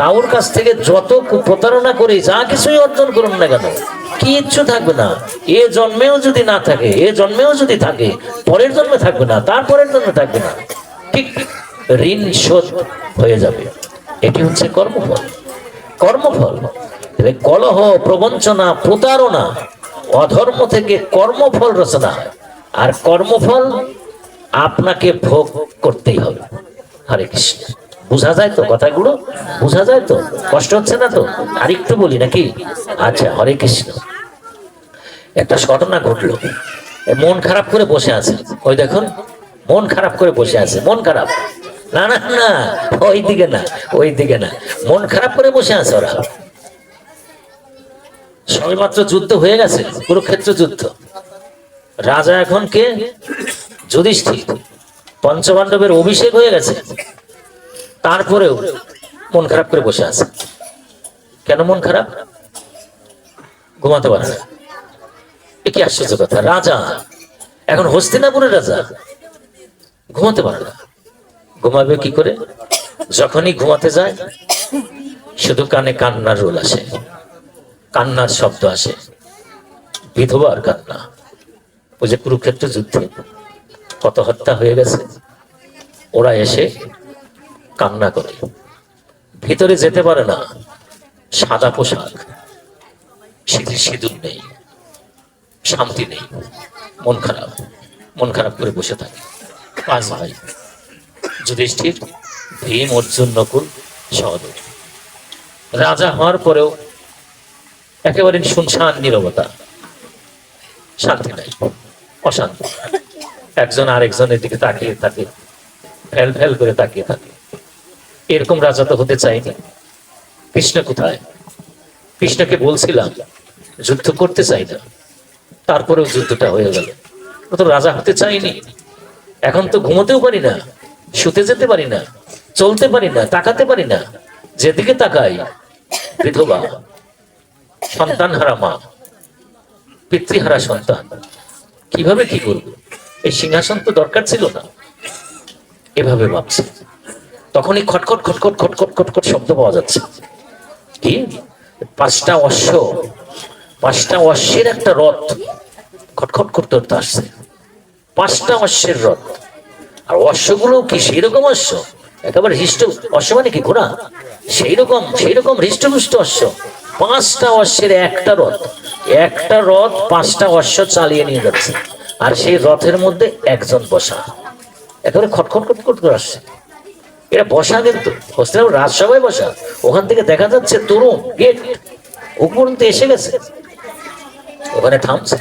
কাউর কাছ থেকে যত প্রতারণা করে যা কিছুই অর্জন করুন না কেন, কিচ্ছু থাকবে না। এ জন্মেও যদি না থাকে, এ জন্মেও যদি থাকে, পরের জন্মে থাকবে না, তারপরের জন্মে থাকবে না। ঠিক ঋণ শোধ হয়ে যাবে। এটি হচ্ছে কর্মফল। কর্মফল। কলহ, প্রবঞ্চনা, প্রতারণা, অধর্ম থেকে কর্মফল রচনা হয়, আর কর্মফল আপনাকে ভোগ করতেই হবে। হরে কৃষ্ণ। বোঝা যায় তো কথাগুলো? বোঝা যায় তো? কষ্ট হচ্ছে না তো? আর একটু বলি নাকি? আচ্ছা, হরে কৃষ্ণ। একটা ঘটনা ঘটলো, মন খারাপ করে বসে আছে। ওই দেখুন, মন খারাপ করে বসে আছে, মন খারাপ। না না না, ওই দিকে না, ওই দিকে না, মন খারাপ করে বসে আছে ওরা। সবেমাত্র যুদ্ধ হয়ে গেছে, কুরুক্ষেত্র যুদ্ধ। রাজা এখন কে? যুধিষ্ঠির। পঞ্চপাণ্ডবের অভিষেক হয়ে গেছে, তারপরেও মন খারাপ করে বসে আছে। কেন মন খারাপ? ঘুমাতে পারে না। কি আশ্চর্য কথা! রাজা, এখন হস্তিনাপুরের রাজা, ঘুমাতে পারে না। ঘুমাবে কি করে? যখনই ঘুমাতে যায় শুধু কানে কান্নার রোল আসে, কান্নার শব্দ আসে, বিধবার কান্না। ওই যে কুরুক্ষেত্র যুদ্ধে কত হত্যা হয়ে গেছে, ওরা এসে কান্না করে, ভিতরে যেতে পারে না, সাদা পোশাক, সিঁদুর নেই, শান্তি নেই, মন খারাপ, মন খারাপ করে বসে থাকে। পাঁচ ভাই, যুধিষ্ঠির, ভীম, অর্জুন, নকুল, সহদেব। রাজা হওয়ার পরেও একেবারে শুনশান নীরবতা, শান্তি নাই, অশান্তি। একজন আরেকজনের দিকে তাকিয়ে থাকে, ফেল ফেল করে তাকিয়ে থাকে। এরকম রাজা তো হতে চাইনি। কৃষ্ণ কোথায়? কৃষ্ণকে বলছিলাম যুদ্ধ করতে চাই না, তারপরেও যুদ্ধটা হয়ে গেল। তো রাজা হতে চাইনি। এখন তো ঘুমোতেও পারি না, শুতে যেতে পারি না, চলতে পারি না, তাকাতে পারি না। যেদিকে তাকাই বিধবা, সন্তান হারা মা, পিতৃহারা সন্তান। কিভাবে কি করবো? এই সিংহাসন তো দরকার ছিল না। এভাবে ভাবছি, তখনই খটখট খটখট খটখট খটখট শব্দ পাওয়া যাচ্ছে। কি? পাঁচটা অশ্বের একটা রথ খটখট করতে আসছে। পাঁচটা অশ্বের রথ। আর অশ্বগুলো কি সেই রকম অশ্ব? একেবারে হৃষ্ট অশ্ব, মানে কি ঘোড়া? সেই রকম হৃষ্টপুষ্ট অশ্ব। পাঁচটা অশ্বের একটা রথ, একটা রথ পাঁচটা অশ্ব চালিয়ে নিয়ে যাচ্ছে। আর সেই রথের মধ্যে একজন বসা, একেবারে খটখট খটখট করে আসছে। এরা বসা, কিন্তু হোস্টেল রাজসভায় বসা। ওখান থেকে দেখা যাচ্ছে তরুণ গেট উপরন্ত এসে গেছে, ওখানে থামছে,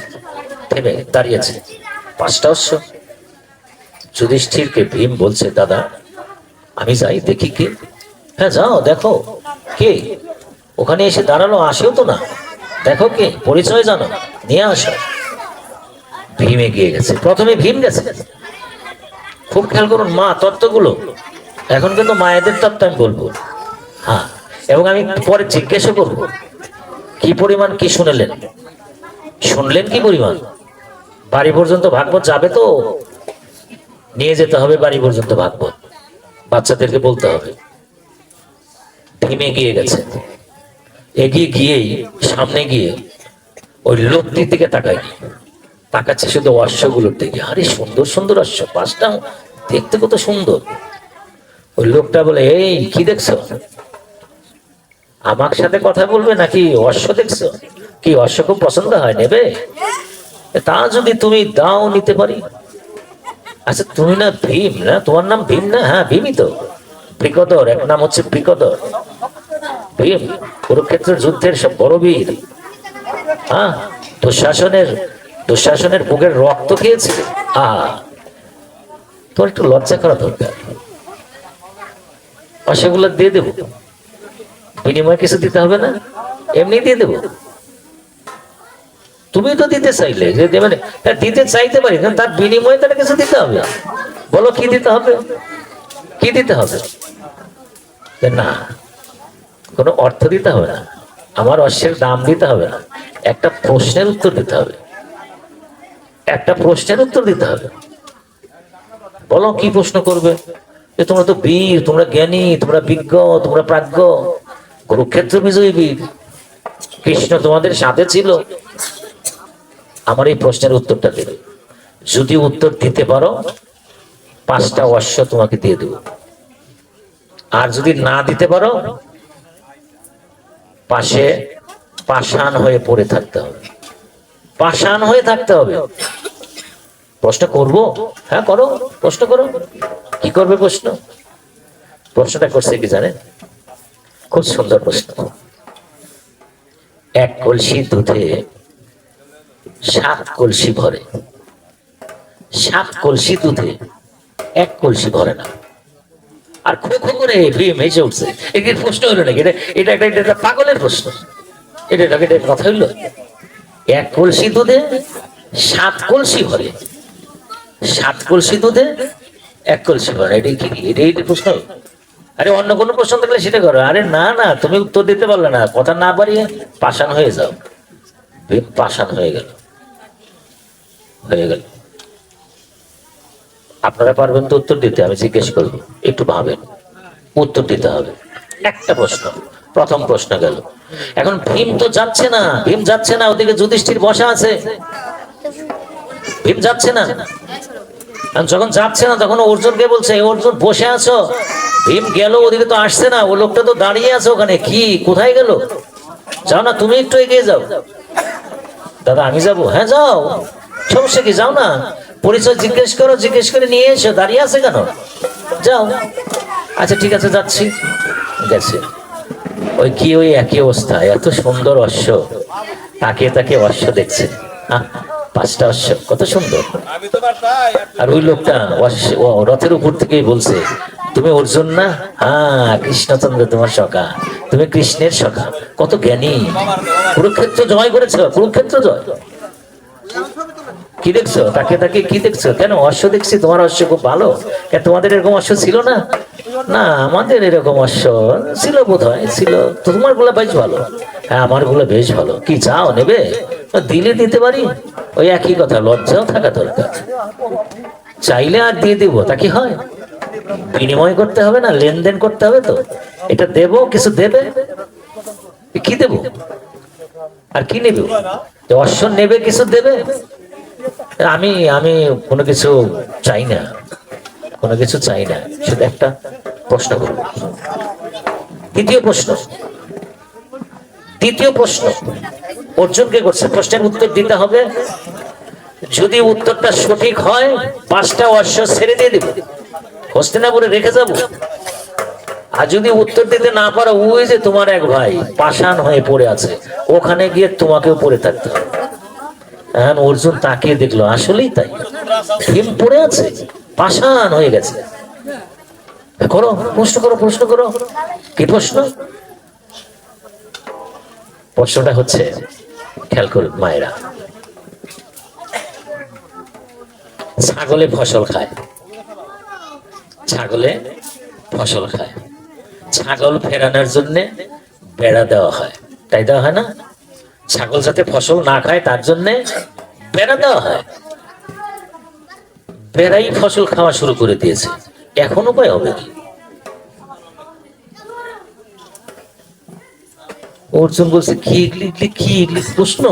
থেমে দাঁড়িয়েছে। পাঁচটা অশ্ব। যুধিষ্ঠিরকে ভীম বলছে, দাদা আমি যাই দেখি কে। হ্যাঁ যাও, দেখো কে ওখানে এসে দাঁড়ালো। আসেও তো না, দেখো কে, পরিচয় জানো, নিয়ে আসো। ভীম এগিয়ে গেছে। প্রথমে ভীম গেছে। খুব খেয়াল করুন মা তত্ত্বগুলো, এখন কিন্তু মায়েদের তত্ত্ব আমি বলবো। হ্যাঁ, এবং আমি পরে জিজ্ঞাসা করবো কি পরিমাণ কি শুনলেন কি পরিমাণ। বাড়ি পর্যন্ত ভাগবত যাবে তো, নিয়ে যেতে হবে বাড়ি পর্যন্ত ভাগবত, বাচ্চাদেরকে বলতে হবে। ভীম এগিয়ে গেছে। এগিয়ে গিয়েই সামনে গিয়ে ওই লোকটির দিকে তাকাচ্ছে শুধু অশ্বগুলোর দিকে। আরে সুন্দর সুন্দর অশ্ব, পাঁচটা, দেখতে কত সুন্দর। ওই লোকটা বলে, এই কি দেখছো? আমার সাথে কথা বলবে নাকি অশ্ব দেখছো? কি অশ্ব খুব পছন্দ হয়, নেবে? তা যদি তুমি দাও নিতে পারি। আচ্ছা তুমি না ভীম না, তোমার নাম ভীম না? হ্যাঁ ভীমই তো। বৃকদর, এক নাম হচ্ছে বৃকদর। ভীম কুরুক্ষেত্রের যুদ্ধের সব বড় বীর। হ্যাঁ, দুঃশাসনের বুকের রক্ত খেয়েছে। তোর একটু লজ্জা করা দরকার। সেগুলো দিয়ে দেবো, বিনিময়ে কিছু দিতে হবে না, এমনি দিয়ে দেবো। তুমি তো দিতে চাইলে যে দেবে, দিতে চাইতে পারি, তার বিনিময়ে তাহলে কিছু দিতে হবে। বলো কি দিতে হবে? কি দিতে হবে? না, কোনো অর্থ দিতে হবে না, আমার অশ্বের দাম দিতে হবে না, একটা প্রশ্নের উত্তর দিতে হবে। একটা প্রশ্নের উত্তর দিতে হবে। বলো কি প্রশ্ন করবে? যে তোমরা তো বীর, তোমরা জ্ঞানী, তোমরা বিজ্ঞ, তোমরা প্রাজ্ঞ, কুরুক্ষেত্র বিজয়ী বীর, কৃষ্ণ তোমাদের সাথে ছিল। আমার এই প্রশ্নের উত্তরটা দেবে। যদি উত্তর দিতে পারো, পাঁচটা অশ্ব তোমাকে দিয়ে দেব। আর যদি না দিতে পারো, পাশে পাষাণ হয়ে পড়ে থাকতে হবে, পাষাণ হয়ে থাকতে হবে। প্রশ্ন করব? হ্যাঁ করো, প্রশ্ন করো। কি করবে প্রশ্ন? প্রশ্নটা করছে কি জানেন? খুব সুন্দর প্রশ্ন। এক কলসি দুধে 7 কলসি ভরে, 7 কলসি দুধে 1 কলসি ভরে না। আর খো খো করে ভীম হেসে উঠছে। এই প্রশ্ন হলো নাকি? এটা একটা পাগলের প্রশ্ন। এটা কথা হইলো? 1 কলসি দুধে 7 কলসি ভরে, 7 কলসি দুধে 1 কলসি ভরে, এটা কি? এটা প্রশ্ন? আরে অন্য কোনো প্রশ্ন থাকলে সেটা করো। আরে না না, তুমি উত্তর দিতে পারলে না, কথা না পারিয়ে পাষাণ হয়ে যাও। ভীম পাষাণ হয়ে গেল। আপনারা পারবেন তো উত্তর দিতে? আমি জিজ্ঞেস করবো, একটু ভাবেন, উত্তর দিতে হবে। একটা প্রশ্ন, প্রথম প্রশ্ন গেল। এখন ভীম তো যাচ্ছে না, ভীম যাচ্ছে না, ওদিকে যুধিষ্ঠির বসা আছে, ভীম যাচ্ছে না। যখন যাচ্ছে না তখন অর্জুনকে বলছে, অর্জুন বসে আছো, ভীম গেল ওদিকে তো আসছে না, ও লোকটা তো দাঁড়িয়ে আছে ওখানে, কি কোথায় গেল? যাও না, তুমি একটু এগিয়ে যাও। দাদা আমি যাবো? হ্যাঁ যাও, সমস্যা কি, যাও না, পরিচয় জিজ্ঞেস করো, জিজ্ঞেস করে নিয়ে এসো, দাঁড়িয়ে আছে কেন, যাও। আচ্ছা ঠিক আছে যাচ্ছি, গেছে। ওই কি ওই একই অবস্থা, এত সুন্দর অশ্ব, তাকে তাকে অশ্ব দেখছে, পাঁচটা অশ্ব কত সুন্দর। আর ওই লোকটা রথের উপর থেকেই বলছে, তুমি অর্জুন না? হ্যাঁ, কৃষ্ণচন্দ্র তোমার সখা, তুমি কৃষ্ণের সখা, কত জ্ঞানী, কুরুক্ষেত্র জয় করেছ, কুরুক্ষেত্র জয়। কি দেখছো, তাকে তাকে কি দেখছো? কেন অশ্ব দেখছি, তোমার অশ্ব খুব ভালো। কেন তোমাদের এরকম অশ্ব ছিল না? না আমাদের এরকম অশ্ব ছিল, বোধ হয় ছিল, তোমার গুলা বেশ ভালো। হ্যাঁ আমার গুলো বেশ ভালো। কি চাও, নেবে? দিলে দিতে পারি, ওই একই কথা, লজ্জাও থাকা দরকার। চাইলে আর দিয়ে দিব, তা কি হয়? বিনিময় করতে হবে না, লেনদেন করতে হবে তো। এটা দেব, কিছু দেবে, কি দেব আর কি নেবে? অশ্ব নেবে, কিছু দেবে। আমি আমি কোনো কিছু চাই না, কোনো কিছু চাই না, শুধু একটা প্রশ্ন করব। দ্বিতীয় প্রশ্ন, দ্বিতীয় প্রশ্ন অর্জুনকে করছে, প্রশ্নের উত্তর দিতে হবে। যদি উত্তরটা সঠিক হয় 5টা অশ্ব ছেড়ে দিয়ে দিব, হস্তিনাপুরে রেখে যাব। আর যদি উত্তর দিতে না পারো, ওই যে তোমার এক ভাই পাষাণ হয়ে পড়ে আছে, ওখানে গিয়ে তোমাকেও পড়ে থাকতে হবে। হ্যাঁ অর্জুন তাকিয়ে দেখলো, আসলেই তাই, ভীম পড়ে আছে, পাষাণ হয়ে গেছে। করো, প্রশ্ন করো, প্রশ্ন করো। কি প্রশ্ন? প্রশ্নটা হচ্ছে, খেয়াল করুন মায়েরা, ছাগলে ফসল খায়, ছাগলে ফসল খায়, ছাগল ফেরানোর জন্য বেড়া দেওয়া হয়, তাই দেওয়া হয় না? ছাগল যাতে ফসল না খায় তার জন্য বেড়া দেওয়া হয়। বেড়াই ফসল খাওয়া শুরু করে দিয়েছে, এখন উপায় হবে কি? অর্জুন বলছে, কি কি প্রশ্ন,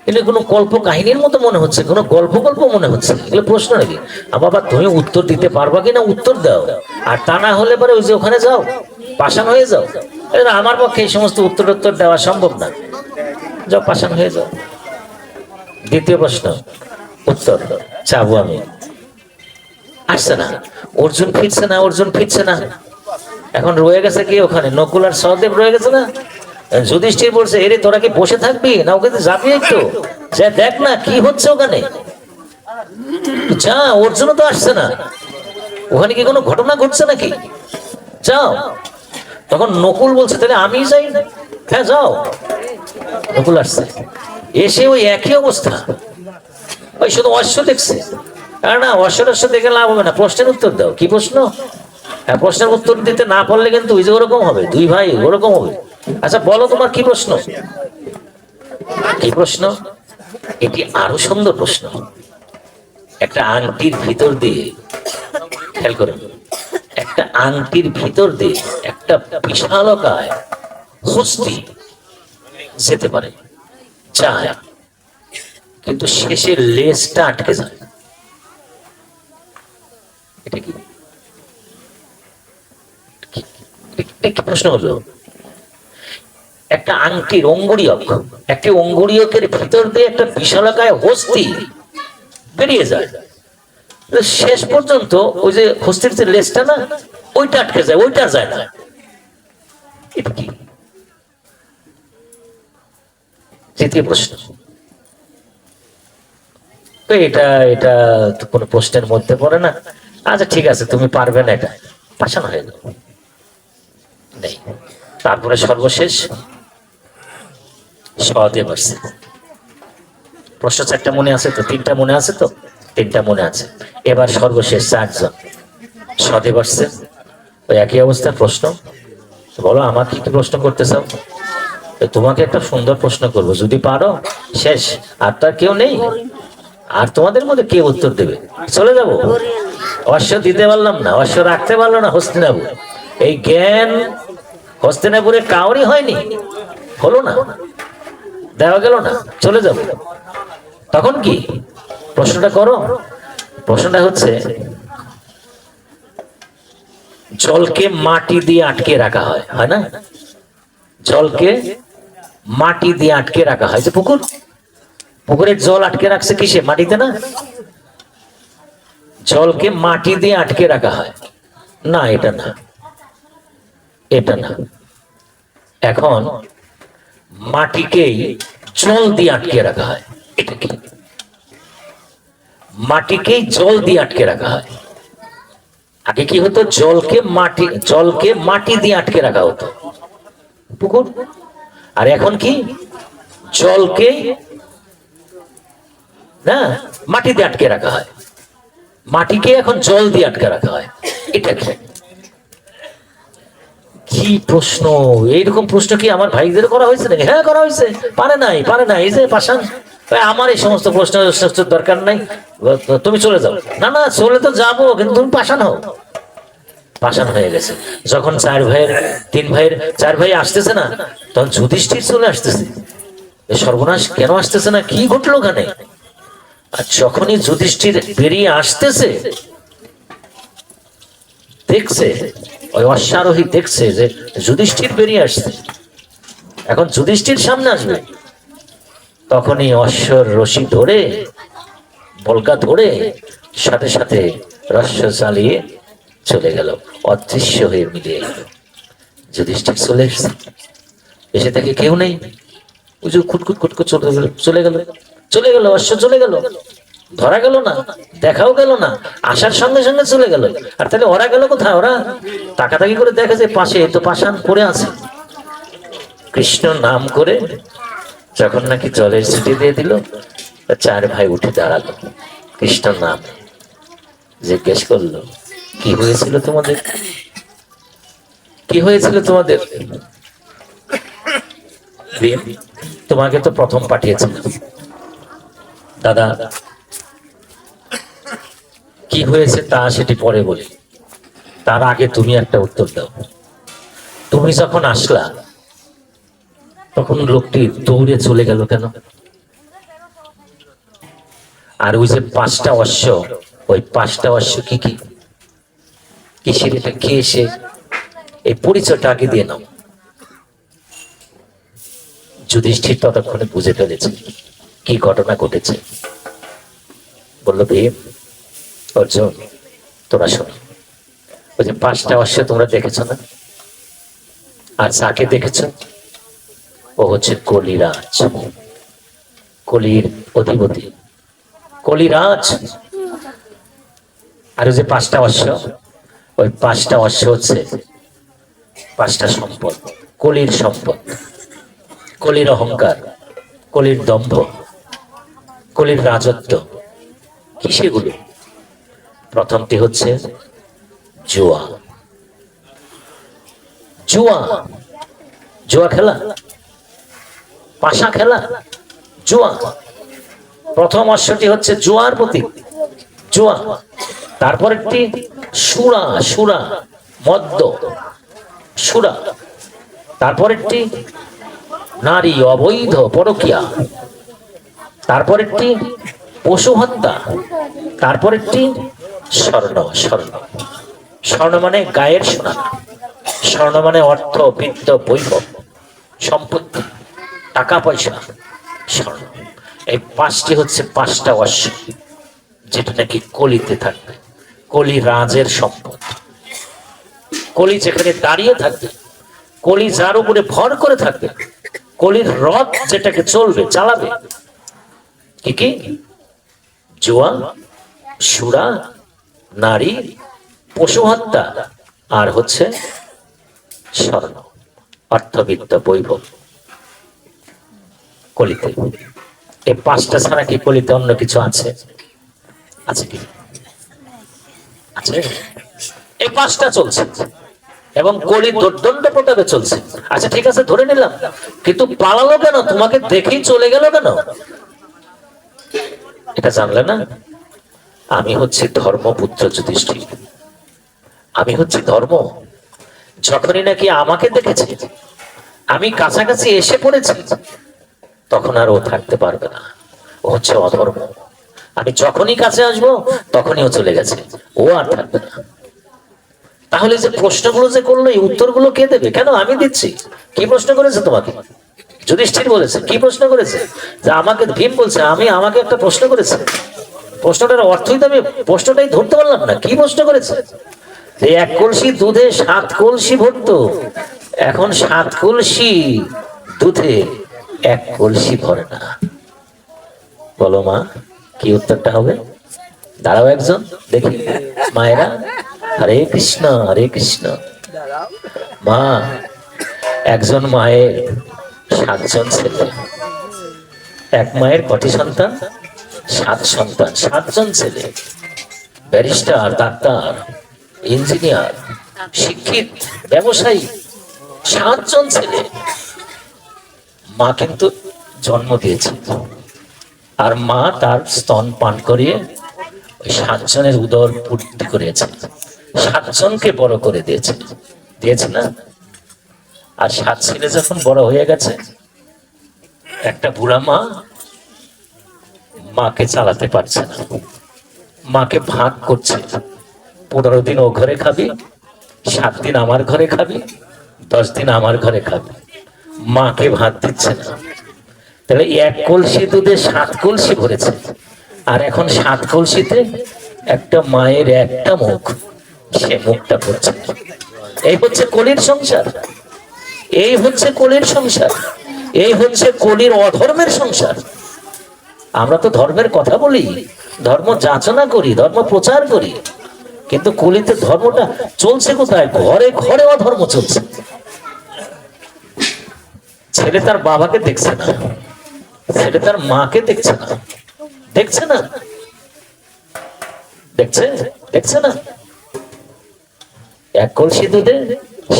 এগুলো কোনো গল্প কাহিনীর মতো মনে হচ্ছে, কোনো গল্প গল্প মনে হচ্ছে, এগুলো প্রশ্ন নাকি? বাবা তুমি উত্তর দিতে পারবা কিনা উত্তর দাও, আর তা না হলে পরে ওই যে ওখানে যাও, পাষাণ হয়ে যাও। আমার পক্ষে এই সমস্ত উত্তর দেওয়া সম্ভব না, যাও পাষাণ হয়ে যাও। দ্বিতীয় প্রশ্ন উত্তর চাবো আমি, আসছে না, অর্জুন ফিরছে না, অর্জুন ফিরছে না। এখন রয়ে গেছে কি ওখানে, নকুল আর সহদেব রয়ে গেছে না। যুধিষ্ঠির বলছে, এরে তোরা কি বসে থাকবি না, ওকে যাবি একটু, যা দেখ না কি হচ্ছে ওখানে, যা, অর্জুনও তো আসছে না, ওখানে কি কোনো ঘটনা ঘটছে নাকি, যাও। তখন নকুল বলছে, তাহলে আমি যাই। হ্যাঁ যাও। নকুল আসছে, এসে ওই একই অবস্থা, ওই শুধু অশ্ব দেখছে। আর না, অশ্ব দেখে লাভ হবে না, প্রশ্নের উত্তর দাও। কি প্রশ্ন? হ্যাঁ প্রশ্নের উত্তর দিতে না পারলে কিন্তু ওই যে ওরকম হবে, দুই ভাই ওরকম হবে। আচ্ছা বলো তোমার কি প্রশ্ন? কি প্রশ্ন? এটি আরো সুন্দর প্রশ্ন। একটা আংটির ভিতর দিয়ে, খেয়াল করুন, একটা আংটির ভিতর দিয়ে একটা বিশালকায় হস্তি যেতে পারে, চায়, কিন্তু শেষের লেজটা আটকে যায়। এটা কি প্রশ্ন হলো? একটা আংটির অঙ্গুরীয়ক, একটি অঙ্গুরীয়কের ভিতর দিয়ে একটা বিশালকায় হস্তি বেরিয়ে যায়, শেষ পর্যন্ত ওই যে হস্তির যে লেজটা না, ওইটা আটকে যায়, ওইটা যায় না। এটা কি? তৃতীয় প্রশ্ন, এটা এটা তো কোনো প্রশ্নের মধ্যে পড়ে না। আচ্ছা ঠিক আছে, তুমি পারবে না, এটা পাষাণ হয়ে গেল নেই। তারপরে সর্বশেষ সহদেব আসছে। প্রশ্ন 4টা মনে আছে তো? 3টা মনে আছে তো? 3টা মনে আছে। এবার সর্বশেষ 4 জন সহদেব আসছে, ওই একই অবস্থার প্রশ্ন। বলো আমার কি কি প্রশ্ন করতে চাও? তোমাকে একটা সুন্দর প্রশ্ন করবো, যদি পারো শেষ, আর তার কেউ নেই, আর তোমাদের মধ্যে কে উত্তর দেবে? চলে যাব। অশ্ব দিতে পারলাম না, অশ্ব রাখতে পারলো না হস্তিনাপুর। এই জ্ঞান হস্তিনাপুরে কাউরি হয়নি, হলো না, দেওয়া গেল না, চলে যাবে। তখন কি প্রশ্নটা করো? প্রশ্নটা হচ্ছে জলকে মাটি দিয়ে আটকে রাখা হয়, হয় না? জলকে মাটি দিয়ে আটকে রাখা হয়, যে পুকুর, পুকুরের জল আটকে রাখছে কিসে? মাটিতে না? জলকে মাটি দিয়ে আটকে রাখা হয় না, এটা না, এটা না। এখন মাটিকেই জল দিয়ে আটকে রাখা হয়, এটা কি? মাটিকেই জল দিয়ে আটকে রাখা হয়। আগে কি হতো? জলকে মাটি দিয়ে আটকে রাখা হতো, পুকুর। আর এখন কি? জলকে না মাটি দিয়ে আটকে রাখা হয়, মাটিকে এখন জল দিয়ে আটকে রাখা হয়, এটা কি? কি প্রশ্ন! এইরকম প্রশ্ন কি আমার ভাইদের করা হয়েছে নাকি? হ্যাঁ করা হয়েছে। পারে নাই, পারে নাই, এই যে পাশান, আমার এই সমস্ত প্রশ্ন দরকার নাই, তুমি চলে যাও। না না, চলে তো যাবো, কিন্তু তুমি পাশান হও। পাশান হয়ে গেছে। যখন চার ভাই আসতেছে না, তখন যুধিষ্ঠির চলে আসতেছে। সর্বনাশ, কেন আসতেছে না? কি ঘটলো ওখানে? আর যখনই যুধিষ্ঠির বেরিয়ে আসতেছে, দেখছে ওই অশ্বারোহী দেখছে যে যুধিষ্ঠির বেরিয়ে আসছে, এখন যুধিষ্ঠির সামনে আসবে, তখনই অশ্বর রশি ধরে, বলকা ধরে, সাথে সাথে রস্য চালিয়ে চলে গেল, অদৃশ্য হয়ে মিলিয়ে গেল। যুধিষ্ঠির চলে এসছে, এসে থেকে কেউ নেই, ওই যে খুটখুট খুটখুট চলে গেল, চলে গেল, অশ্ব চলে গেল, ধরা গেল না, দেখাও গেল না, আসার সঙ্গে সঙ্গে চলে গেল। আর তাহলে ওরা গেল কোথায়? ওরা তাকাতাকি করে দেখে যে পাশে তো পাষাণ পড়ে আছে। কৃষ্ণ নাম করে যখন নাকি জলের ছিটে দিয়ে দিল, চার ভাই উঠে দাঁড়ালো, কৃষ্ণ নাম জিজ্ঞেস করলো, কি হয়েছিল তোমাদের? কি হয়েছিল তোমাদের? তোমাকে তো প্রথম পাঠিয়েছিলাম দাদা, কি হয়েছে তা সেটি পরে বলি, তার আগে তুমি একটা উত্তর দাও। তুমি যখন আসলা, তখন লোকটি দৌড়ে চলে গেল কেন? আর ওই যে 5টা অশ্ব, ওই 5টা অশ্ব কি কি কিসের? এটা কে? এসে এই পরিচয়টা আগে দিয়ে নাও। যুধিষ্ঠির ততক্ষণে বুঝে ফেলেছে কি ঘটনা ঘটেছে। বলল, ভীম, অর্জুন, তোরা শোনো, ওই যে 5টা অশ্ব তোমরা দেখেছ না? আর যাকে দেখেছ, ও হচ্ছে কলিরাজ, কলির অধিপতি, কলিরাজ। আর ওই যে 5টা অশ্ব, ওই 5টা অশ্ব হচ্ছে 5টা সম্পদ, কলির সম্পদ, কলির অহংকার, কলির দম্ভ, কলির রাজত্ব। কি সেগুলো? প্রথমটি হচ্ছে জুয়া। জুয়া, জুয়া খেলা, পাশা খেলা, জুয়া। প্রথম অশ্বটি হচ্ছে জুয়ার প্রতীক, জুয়া। তারপরেরটি সুরা, সুরা মদ্য, সুরা। তারপরেরটি নারী, অবৈধ পরকীয়া। তারপরেরটি পশু হত্যা। তারপরেরটি স্বর্ণ, স্বর্ণ, স্বর্ণ মানে গায়ের সোনা, স্বর্ণ মানে অর্থ, বিত্ত, বৈভব, সম্পত্তি, টাকা পয়সা, স্বর্ণ। এই 5টি হচ্ছে 5টা অশ্ব, যেটা নাকি কলিতে থাকবে, কলি রাজের সম্পদ। কলি যেখানে দাঁড়িয়ে থাকবে, কলি যার উপরে ভর করে থাকবে, কলির রথ যেটাকে চলবে, চালাবে, কি কি? জুয়া, সুরা, নারী, পশু হত্যা, আর হচ্ছে স্বর্ণ, অর্থবিত্ত, বৈভব। কলিতে এই 5টা ছাড়া কি কলিতে অন্য কিছু আছে? আছে কি? আছে? এই 5টা চলছে এবং কলি দুর্দণ্ড প্রতাপে চলছে। আচ্ছা ঠিক আছে, ধরে নিলাম, কিন্তু পালালো কেন? তোমাকে দেখেই চলে গেল কেন? এটা জানলে না? আমি হচ্ছে ধর্মপুত্র যুধিষ্ঠির, আমি হচ্ছে ধর্ম। যখনই নাকি আমাকে দেখেছে, আমি কাছাকাছি এসে পড়েছি, তখন আর ও থাকতে পারবে না। ও হচ্ছে অধর্ম। আমি যখনই কাছে আসবো তখনই ও চলে গেছে, ও আর থাকবে না। তাহলে যে প্রশ্নগুলো যে করলো, এই উত্তরগুলো কে দেবে? কেন আমি দিচ্ছি। কি প্রশ্ন করেছে তোমাকে? যুধিষ্ঠির বলেছে। কি প্রশ্ন করেছে? যে আমাকে ভীম বলছে আমাকে একটা প্রশ্ন করেছে। প্রশ্নটার অর্থই তো আমি প্রশ্নটাই ধরতে পারলাম না। কি প্রশ্ন করেছে? যে এক কলসি দুধে 7 কলসি ভরতো, এখন 7 কলসি দুধে 1 কলসি ভরে না। বলো মা, কি উত্তরটা হবে? দাঁড়াও একজন দেখি। মায়েরা, হরে কৃষ্ণ হরে কৃষ্ণ। মা, একজন মায়ের 7 জন ছেলে। এক মায়ের কটি সন্তান? 7 সন্তান, 7 জন ছেলে। ব্যারিস্টার, ডাক্তার, ইঞ্জিনিয়ার, শিক্ষিত, ব্যবসায়ী, 7 জন ছেলে। মা কিন্তু জন্ম দিয়েছে, আর মা তার স্তন পান করিয়ে ওই 7 জনের উদর পূর্তি করেছে, 7 জনকে বড় করে দিয়েছে। দিয়েছে না? আর 7 ছেলে যখন বড় হয়ে গেছে, একটা বুড়া মা মাকে চালাতে পারছে না। মাকে ভাগ করছে। 15 দিন ও ঘরে খাবি, 7 দিন আমার ঘরে খাবি, 10 দিন আমার ঘরে খাবি। মাকে ভাত দিচ্ছে না। তাহলে 1 কলসি দুধে 7 কলসি ভরেছে, আর এখন 7 কলসিতে একটা মায়ের একটা মুখ, সে মুখটা পড়ছে। এই হচ্ছে কলির সংসার। এই হচ্ছে কলির সংসার। এই হচ্ছে কলির অধর্মের সংসার। আমরা তো ধর্মের কথা বলি, ধর্ম যাচনা করি, ধর্ম প্রচার করি, কিন্তু কলিতে ধর্মটা চলছে কোথায়? ঘরে ঘরে অধর্ম চলছে। ছেলে তার বাবাকে দেখছে না, ছেলে তার মাকে দেখছে না। দেখছে না? দেখছে? দেখছে না? 1 কলসি দুধে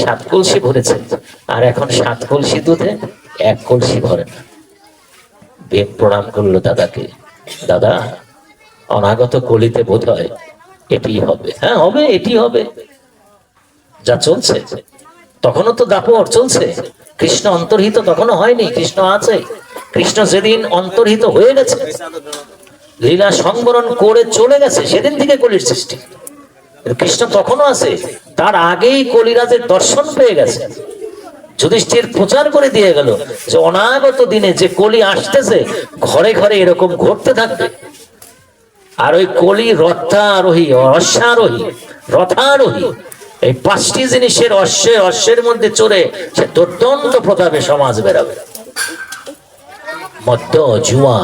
7 কলসি ভরেছে, আর এখন 7 কলসি দুধে 1 কলসি ভরে না। ভীম প্রণাম করলো দাদাকে। দাদা, অনাগত কলিতে বোধ হয় এটি হবে। হ্যাঁ হবে, এটি হবে। যা চলছে, তখনও তো দাপর চলছে। কৃষ্ণ অন্তর্হিত তখনো হয়নি, কৃষ্ণ আছে। কৃষ্ণ যেদিন অন্তর্হিত হয়ে গেছে, লীলা সংবরণ করে চলে গেছে, সেদিন থেকে কলির সৃষ্টি। কৃষ্ণ তখনও আছে, তার আগেই কলিরাজের দর্শন পেয়ে গেছে। যুধিষ্ঠির প্রচার করে দিয়ে গেল যে অনাগত দিনে যে কলি আসতেছে, ঘরে ঘরে এরকম ঘটতে থাকবে। আর ওই কলি রথারোহী, অশ্বারোহী, রথারোহী, এই 5টি জিনিসের অশ্বের মধ্যে চড়ে সে দুর্দন্ত প্রতাপে সমাজ বেরাবে। মদ্য, জুয়া,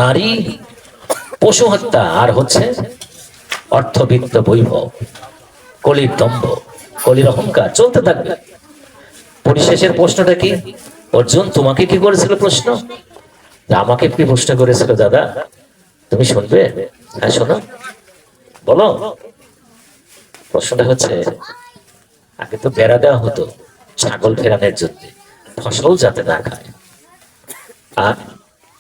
নারী, পশু হত্যা, আর হচ্ছে অর্থবিত্ত বৈভব, কলির দম্ভ, কলির অহংকার চলতে থাকবে। পরিশেষের প্রশ্নটা কি? অর্জুন তোমাকে কি করেছিল প্রশ্ন? আমাকে কি প্রশ্ন করেছিল দাদা? তুমি শুনবে? হ্যাঁ শোনো, বলো। প্রশ্নটা হচ্ছে, আগে তো বেড়া দেওয়া হতো ছাগল ফেরানোর জন্য, ফসল যাতে না খায়, আর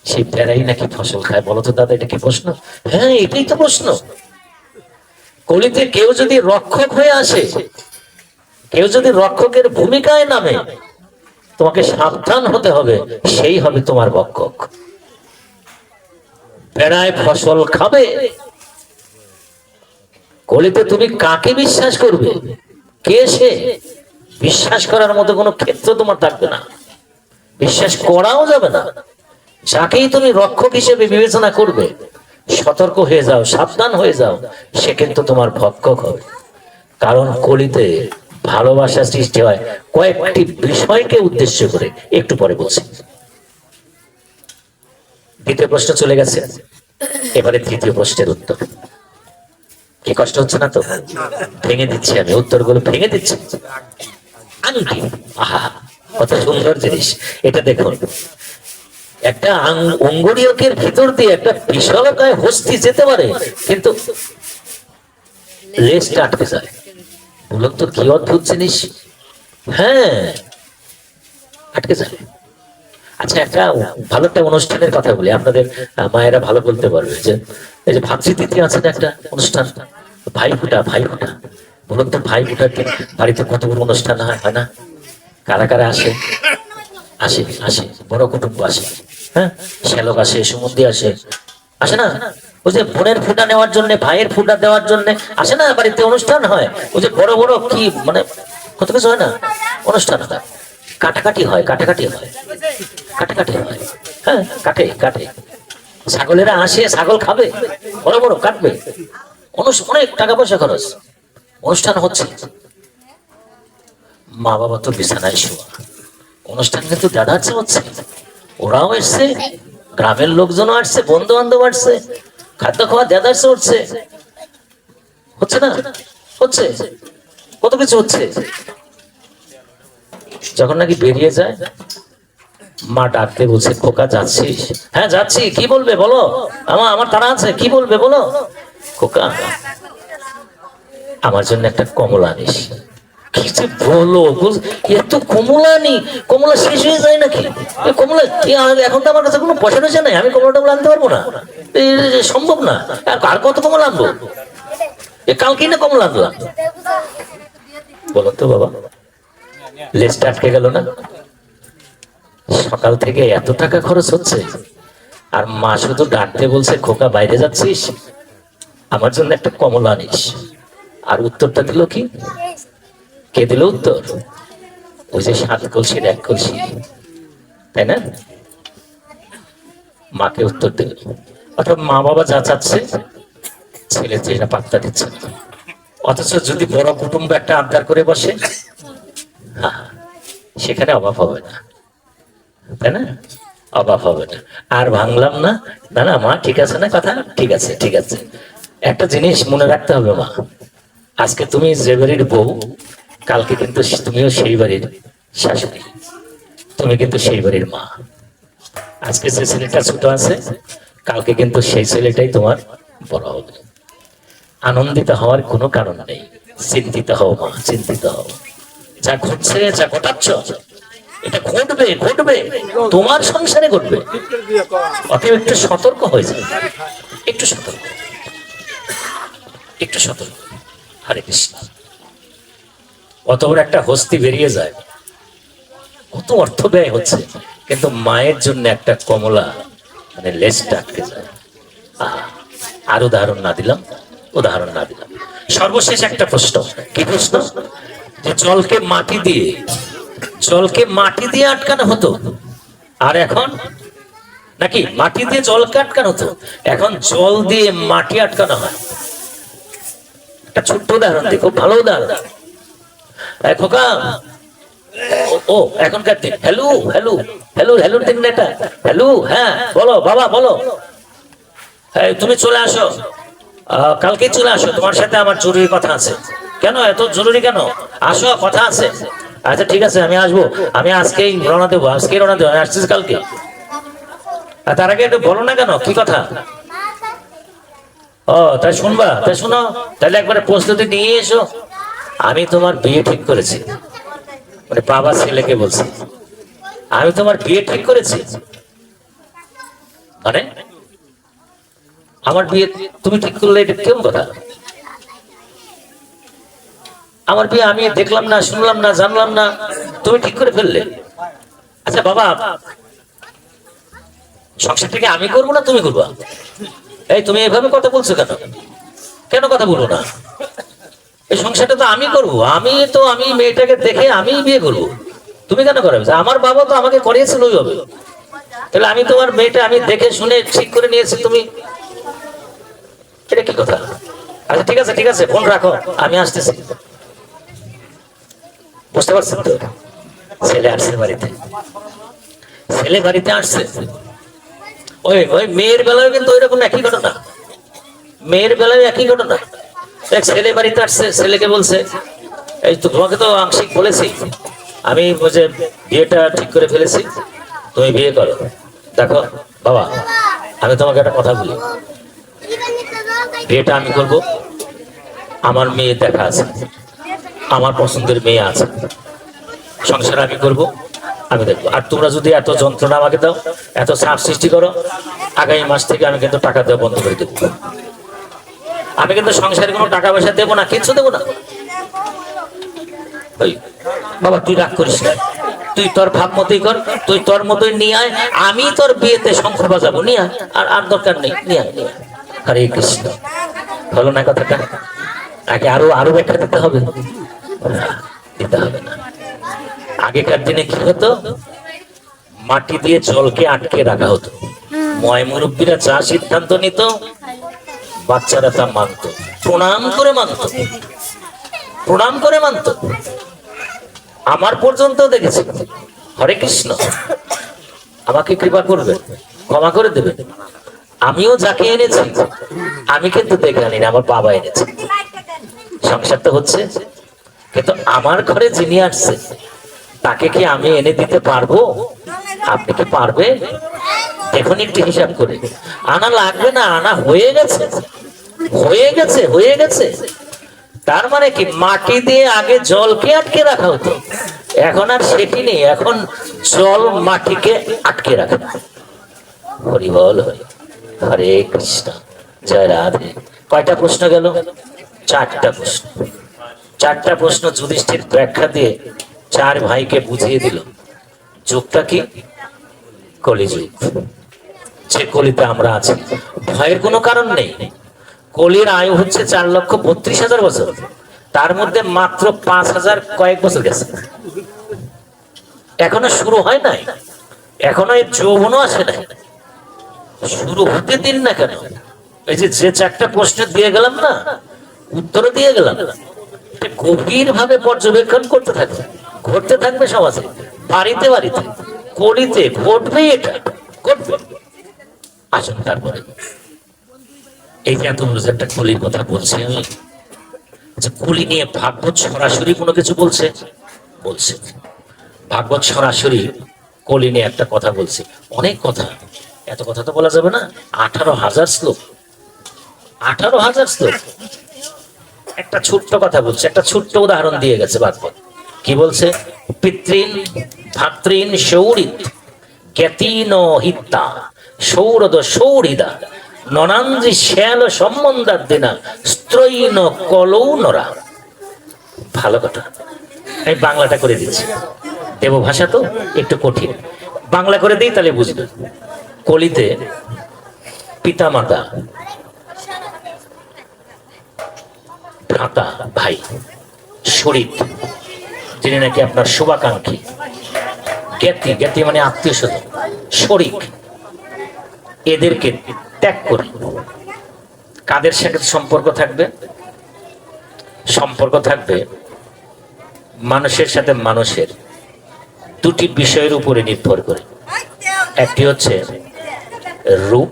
সেই বেড়াই নাকি ফসল খায়। বলো তো দাদা, এটা কি প্রশ্ন? হ্যাঁ, এটাই তো প্রশ্ন। কলিতে কেউ যদি রক্ষক হয়ে আসে, কেউ যদি রক্ষকের ভূমিকায় নামে, তোমাকে সাবধান হতে হবে, সেই হবে তোমার ভক্ষক। বেড়ায় ফসল খাবে। কলিতে তুমি কাকে বিশ্বাস করবে? কে সে? বিশ্বাস করার মতো কোনো ক্ষেত্র তোমার থাকবে না, বিশ্বাস করাও যাবে না। যাকেই তুমি রক্ষক হিসেবে বিবেচনা করবে, সতর্ক হয়ে যাও, সাবধান হয়ে যাও, সে কিন্তু তোমার ভক্ষক হবে। কারণ কলিতে ভালোবাসা সৃষ্টি হয় কয়েকটি বিষয়কে উদ্দেশ্য করে, একটু পরে বলছি। দ্বিতীয় প্রশ্ন চলে গেছে, এবারে তৃতীয় প্রশ্নের উত্তর। কি কষ্ট হচ্ছে না তো? ভেঙে দিচ্ছি আমি, উত্তরগুলো ভেঙে দিচ্ছি। আংটি, আহা কত সুন্দর জিনিস। এটা দেখুন, একটা অঙ্গুরীয়কের ভিতর দিয়ে একটা বিশালকায় হস্তি যেতে পারে, কিন্তু লেজটা আটকে যায়। বলুন তো কি অদ্ভুত জিনিস। হ্যাঁ, আটকে যায়। আচ্ছা, একটা ভালো একটা অনুষ্ঠানের কথা বলি, আপনাদের মায়েরা ভালো বলতে পারবে। যে এই যে ভাতৃ তৃতীয়া আছে না, একটা অনুষ্ঠান, ভাইফোঁটা, ভাইফোঁটা। বলুন তো ভাই ফোটার দিন বাড়িতে কত বড় অনুষ্ঠান হয়, হয় না? কারা কারা আসে? আসে আসে, বড় কুটুম্ব আসে, হ্যাঁ, শ্যালক আসে, সুমন্দি আসে, আসে না? ওই যে বোনের ফুটা নেওয়ার জন্য, ভাইয়ের ফুটা দেওয়ার জন্য আসে না, বাড়িতে অনুষ্ঠান হয়, ওই যে বড় বড় কি মানে কত কিছু হয় না, অনুষ্ঠান হয়, কাটাকাটি হয়, কাটাকাটি হয়, কাটাকাটি হয়, হ্যাঁ, কাটে কাটে, ছাগলেরা আসে, ছাগল খাবে, বড় বড় কাটবে, অনেক টাকা পয়সা খরচ, অনুষ্ঠান হচ্ছে, মা বাবা তো বিছানায় শোয়া, অনুষ্ঠান কিন্তু দেখাচ্ছে হচ্ছে, ওরাও এসছে, গ্রামের লোকজনও আসছে, বন্ধু বান্ধব আসছে, খাদ্য খাওয়া দেদারসে উঠছে, হচ্ছে না? হচ্ছে, কত কিছু হচ্ছে। যখন নাকি বেরিয়ে যায়, মা ডাকতে বলছে, খোকা যাচ্ছিস? হ্যাঁ যাচ্ছি। কি বলবে বলো? আমার তারা আছে, কি বলবে বলো? খোকা আমার জন্য একটা কমলা আনিস। কি যে বলো, এত কমলা নি, কমলা শেষ হয়ে যায় নাকি? কমলা এখন তো আমার কাছে কোনো পয়সা টয়সা নাই, আমি কমলা টমলা আনতে পারবো না, সম্ভব না। আর কত কমলা আনবো? কালকেই না কমলা আনলাম। বলো তো বাবা, লেজটা আটকে গেল না? সকাল থেকে এত টাকা খরচ হচ্ছে, আর মা শুধু ডাকতে বলছে, খোকা বাইরে যাচ্ছিস, আমার জন্য একটা কমলা আনিস। আর উত্তরটা দিল কি? কে দিল উত্তর? ওই যে 7 কলসির 1 কলসি, তাই না? মাকে উত্তর দিল। অর্থাৎ মা বাবা যা চাচ্ছে, ছেলে যেটা পাত্তা দিচ্ছে না। অথচ যদি বড় কুটুম্ব একটা আবদার করে বসে, সেখানে অভাব হবে না, তাই না? অভাব হবে না। আর ভাঙলাম না, না না মা ঠিক আছে না, কথা ঠিক আছে, ঠিক আছে। একটা জিনিস মনে রাখতে হবে মা, আজকে তুমি যে বাড়ির বউ, কালকে কিন্তু তুমিও সেই বাড়ির শাশুড়ি, তুমি কিন্তু সেই বাড়ির মা। আজকে যে ছেলেটা ছোট আছে, কালকে কিন্তু সেই ছেলেটাই তোমার বড় হবে। আনন্দিত হওয়ার কোনো কারণ নেই, চিন্তিত হও মা, চিন্তিত হও। যা ঘটছে, যা ঘটাচ্ছ, এটা ঘটবে, ঘটবে, তোমার সংসারে ঘটবে। অতএব একটু সতর্ক হয়ে যাবে, একটু সতর্ক, একটু সতর্ক। হরে কৃষ্ণ। অত বড় একটা হস্তি বেরিয়ে যায়, কত অর্থ ব্যয় হচ্ছে, কিন্তু মায়ের জন্য একটা কমলা মানে লেজটা আটকে যায়। আর উদাহরণ না দিলাম, উদাহরণ না দিলাম। সর্বশেষ একটা প্রশ্ন, কি প্রশ্ন? যে জলকে মাটি দিয়ে, জলকে মাটি দিয়ে আটকানো হতো, আর এখন নাকি মাটি দিয়ে জলকে আটকানো হতো, এখন জল দিয়ে মাটি আটকানো হয়। একটা ছোট্ট উদাহরণ দেখো, ভালো উদাহরণ। খোকা, ও এখনকার দিন, হ্যালো হ্যালো হ্যালো হ্যালো দিন না এটা, হ্যালো, হ্যাঁ বলো বাবা বলো, তুমি চলে আসো, কালকে চলে আসো, তোমার সাথে আমার জরুরি কথা আছে। কেন এত জরুরি কেন? আসো, কথা আছে। আচ্ছা ঠিক আছে, আমি আসবো, আমি আজকেই রওনা দেবো, আজকেই রওনা দেবো, আমি আসছিস কালকে। আর তার আগে একটু বলো না কেন, কি কথা? ও তাই শুনবা, তাই শোনো, তাহলে একবারে প্রস্তুতি নিয়ে এসো। আমি তোমার বিয়ে ঠিক করেছি, মানে বাবা ছেলেকে বলছি, আমি তোমার বিয়ে ঠিক করেছি। মানে আমার বিয়ে তুমি ঠিক করলে, এটা কেমন কথা? আমার বিয়ে আমি দেখলাম না, শুনলাম না, জানলাম না, তুমি ঠিক করে ফেললে। আচ্ছা বাবা, সংসার থেকে আমি করবো না তুমি করবা? এই তুমি এভাবে কথা বলছো কেন? কেন কথা বলবো না? এই সংসারটা তো আমি করবো, আমি মেয়েটাকে দেখে আমি বিয়ে করবো, তুমি কেন করাবে? আমার বাবা তো আমাকে করিয়েছিল ওইভাবে, তাহলে আমি তোমার মেয়েটা আমি দেখে শুনে ঠিক করে নিয়েছি, তুমি এটা কি কথা? আচ্ছা ঠিক আছে, ঠিক আছে, ফোন রাখো, আমি আসতেছি। বুঝতে পারছেন তো? ছেলে আসছে বাড়িতে, ছেলে বাড়িতে আসছে, ওই ওই মেয়ের বেলায় কিন্তু ওইরকম একই ঘটনা, মেয়ের বেলায় একই ঘটনা। ছেলে বাড়িতে আসছে, ছেলেকে বলছে, এই তো তোমাকে তো আংশিক বলেছি, আমি বুঝে বিয়েটা ঠিক করে ফেলেছি, তুমি বিয়ে করো। দেখো বাবা, আমি তোমাকে একটা কথা বলি, বিয়েটা আমি করব, আমার মেয়ে দেখা আছে, আমার পছন্দের মেয়ে আছে, সংসার আমি করব, আমি দেখবো। আর তোমরা যদি এত যন্ত্রণা আমাকে দাও, এত চাপ সৃষ্টি করো, আগামী মাস থেকে আমি কিন্তু টাকা দেওয়া বন্ধ করে দেবো। আমি কিন্তু সংসারে কোনো টাকা পয়সা দেবো না, কিচ্ছু দেবো না, ওই বাবা তুই রাগ করিস না, তুই তোর ভাব মতোই কর, তুই তোর মতোই নিয়ে আয়, আমি তোর বিয়েতে শঙ্খ বাজাবো, নিয়ে আয়, আর আর দরকার নেই, নিয়ে আয়, নিয়ে আয়। হরে কৃষ্ণ। হলো না কথাটা? আগে আরো আরো ব্যাখ্যা দিতে হবে? দিতে হবে না। আগেকার দিনে কি হতো, মাটি দিয়ে জলকে আটকে রাখা হতো, ময় মুরব্বীরা যা সিদ্ধান্ত নিত বাচ্চারা তা মানত, প্রণাম করে মানত, প্রণাম করে মানত। আমার পর্যন্ত দেখেছি। হরে কৃষ্ণ। আমাকে কৃপা করবে, ক্ষমা করে দেবে। আমিও যাকে এনেছি আমি কিন্তু দেখে আনি না, আমার বাবা এনেছে। সংসার তো হচ্ছে, কিন্তু আমার ঘরে যিনি আসছে তাকে কি আমি এনে দিতে পারবো? আপনি কি পারবে? দেখুন একটু হিসাব করে। আনা লাগবে না, আনা হয়ে গেছে, হয়ে গেছে, হয়ে গেছে। তার মানে কি, মাটি দিয়ে আগে জলকে আটকে রাখা হতো, এখন আর সেটি নেই, এখন জল মাটিকে আটকে রাখে। হরি বল হরি। হরে কৃষ্ণ। জয় রাধে। কয়টা প্রশ্ন গেল? চারটা প্রশ্ন। চারটা প্রশ্ন যুধিষ্ঠির ব্যাখ্যা দিয়ে চার ভাইকে বুঝিয়ে দিল। যুগটা কি? কলিযুগ। যে কলিতে আমরা আছি, ভয়ের কোনো কারণ নেই। কলির আয়ু হচ্ছে 4,32,000 বছর, তার মধ্যে মাত্র 5,000 কয়েক বছর গেছে, এখনো শুরু হয় নাই, এখনো এর যৌবনও আসে নাই, শুরু হতে দিন না কেন? এই যে যে চারটা প্রশ্ন দিয়ে গেলাম না, উত্তর দিয়ে গেলাম, গভীর ভাবে পর্যবেক্ষণ করতে থাকবে, ঘটতে থাকবে সমাজে, বাড়িতে বাড়িতে, কলিতে ঘটবে, এটা ঘটবে। আসুন তারপরে এই যে এত একটা কলির কথা বলছি আমি, যে কলি নিয়ে ভাগবত সরাসরি কোনো কিছু বলছে? বলছে। ভাগবত সরাসরি কলি নিয়ে একটা কথা বলছে, অনেক কথা, এত কথা তো বলা যাবে না। 18,000 শ্লোক, 18,000 শ্লোক। একটা ছোট্ট কথা বলছে, একটা ছোট্ট উদাহরণ দিয়ে গেছে ভাগবত। কি বলছে? পিতৃন ভাতৃন সৌরিত জ্ঞাতিন হিতা সৌরদ সৌরিদা ননাঞ্জি শ্যাল সম্বন্ধার দিনা স্ত্রৈন কলৌ নরা। ভালো কথা, আমি বাংলাটা করে দিচ্ছি, দেবভাষা তো একটু কঠিন, বাংলা করে দিই তাহলে বুঝবে। কলিতে পিতা মাতা, ভ্রাতা ভাই, শরীর যিনি নাকি আপনার শুভাকাঙ্ক্ষী, জ্ঞাতি, জ্ঞাতি মানে আত্মীয় স্বজন, শরিক, এদেরকে ত্যাগ করে কাদের সাথে সম্পর্ক থাকবে? সম্পর্ক থাকবে মানুষের সাথে মানুষের দুটি বিষয়ের উপরে নির্ভর করে। একটি হচ্ছে রূপ,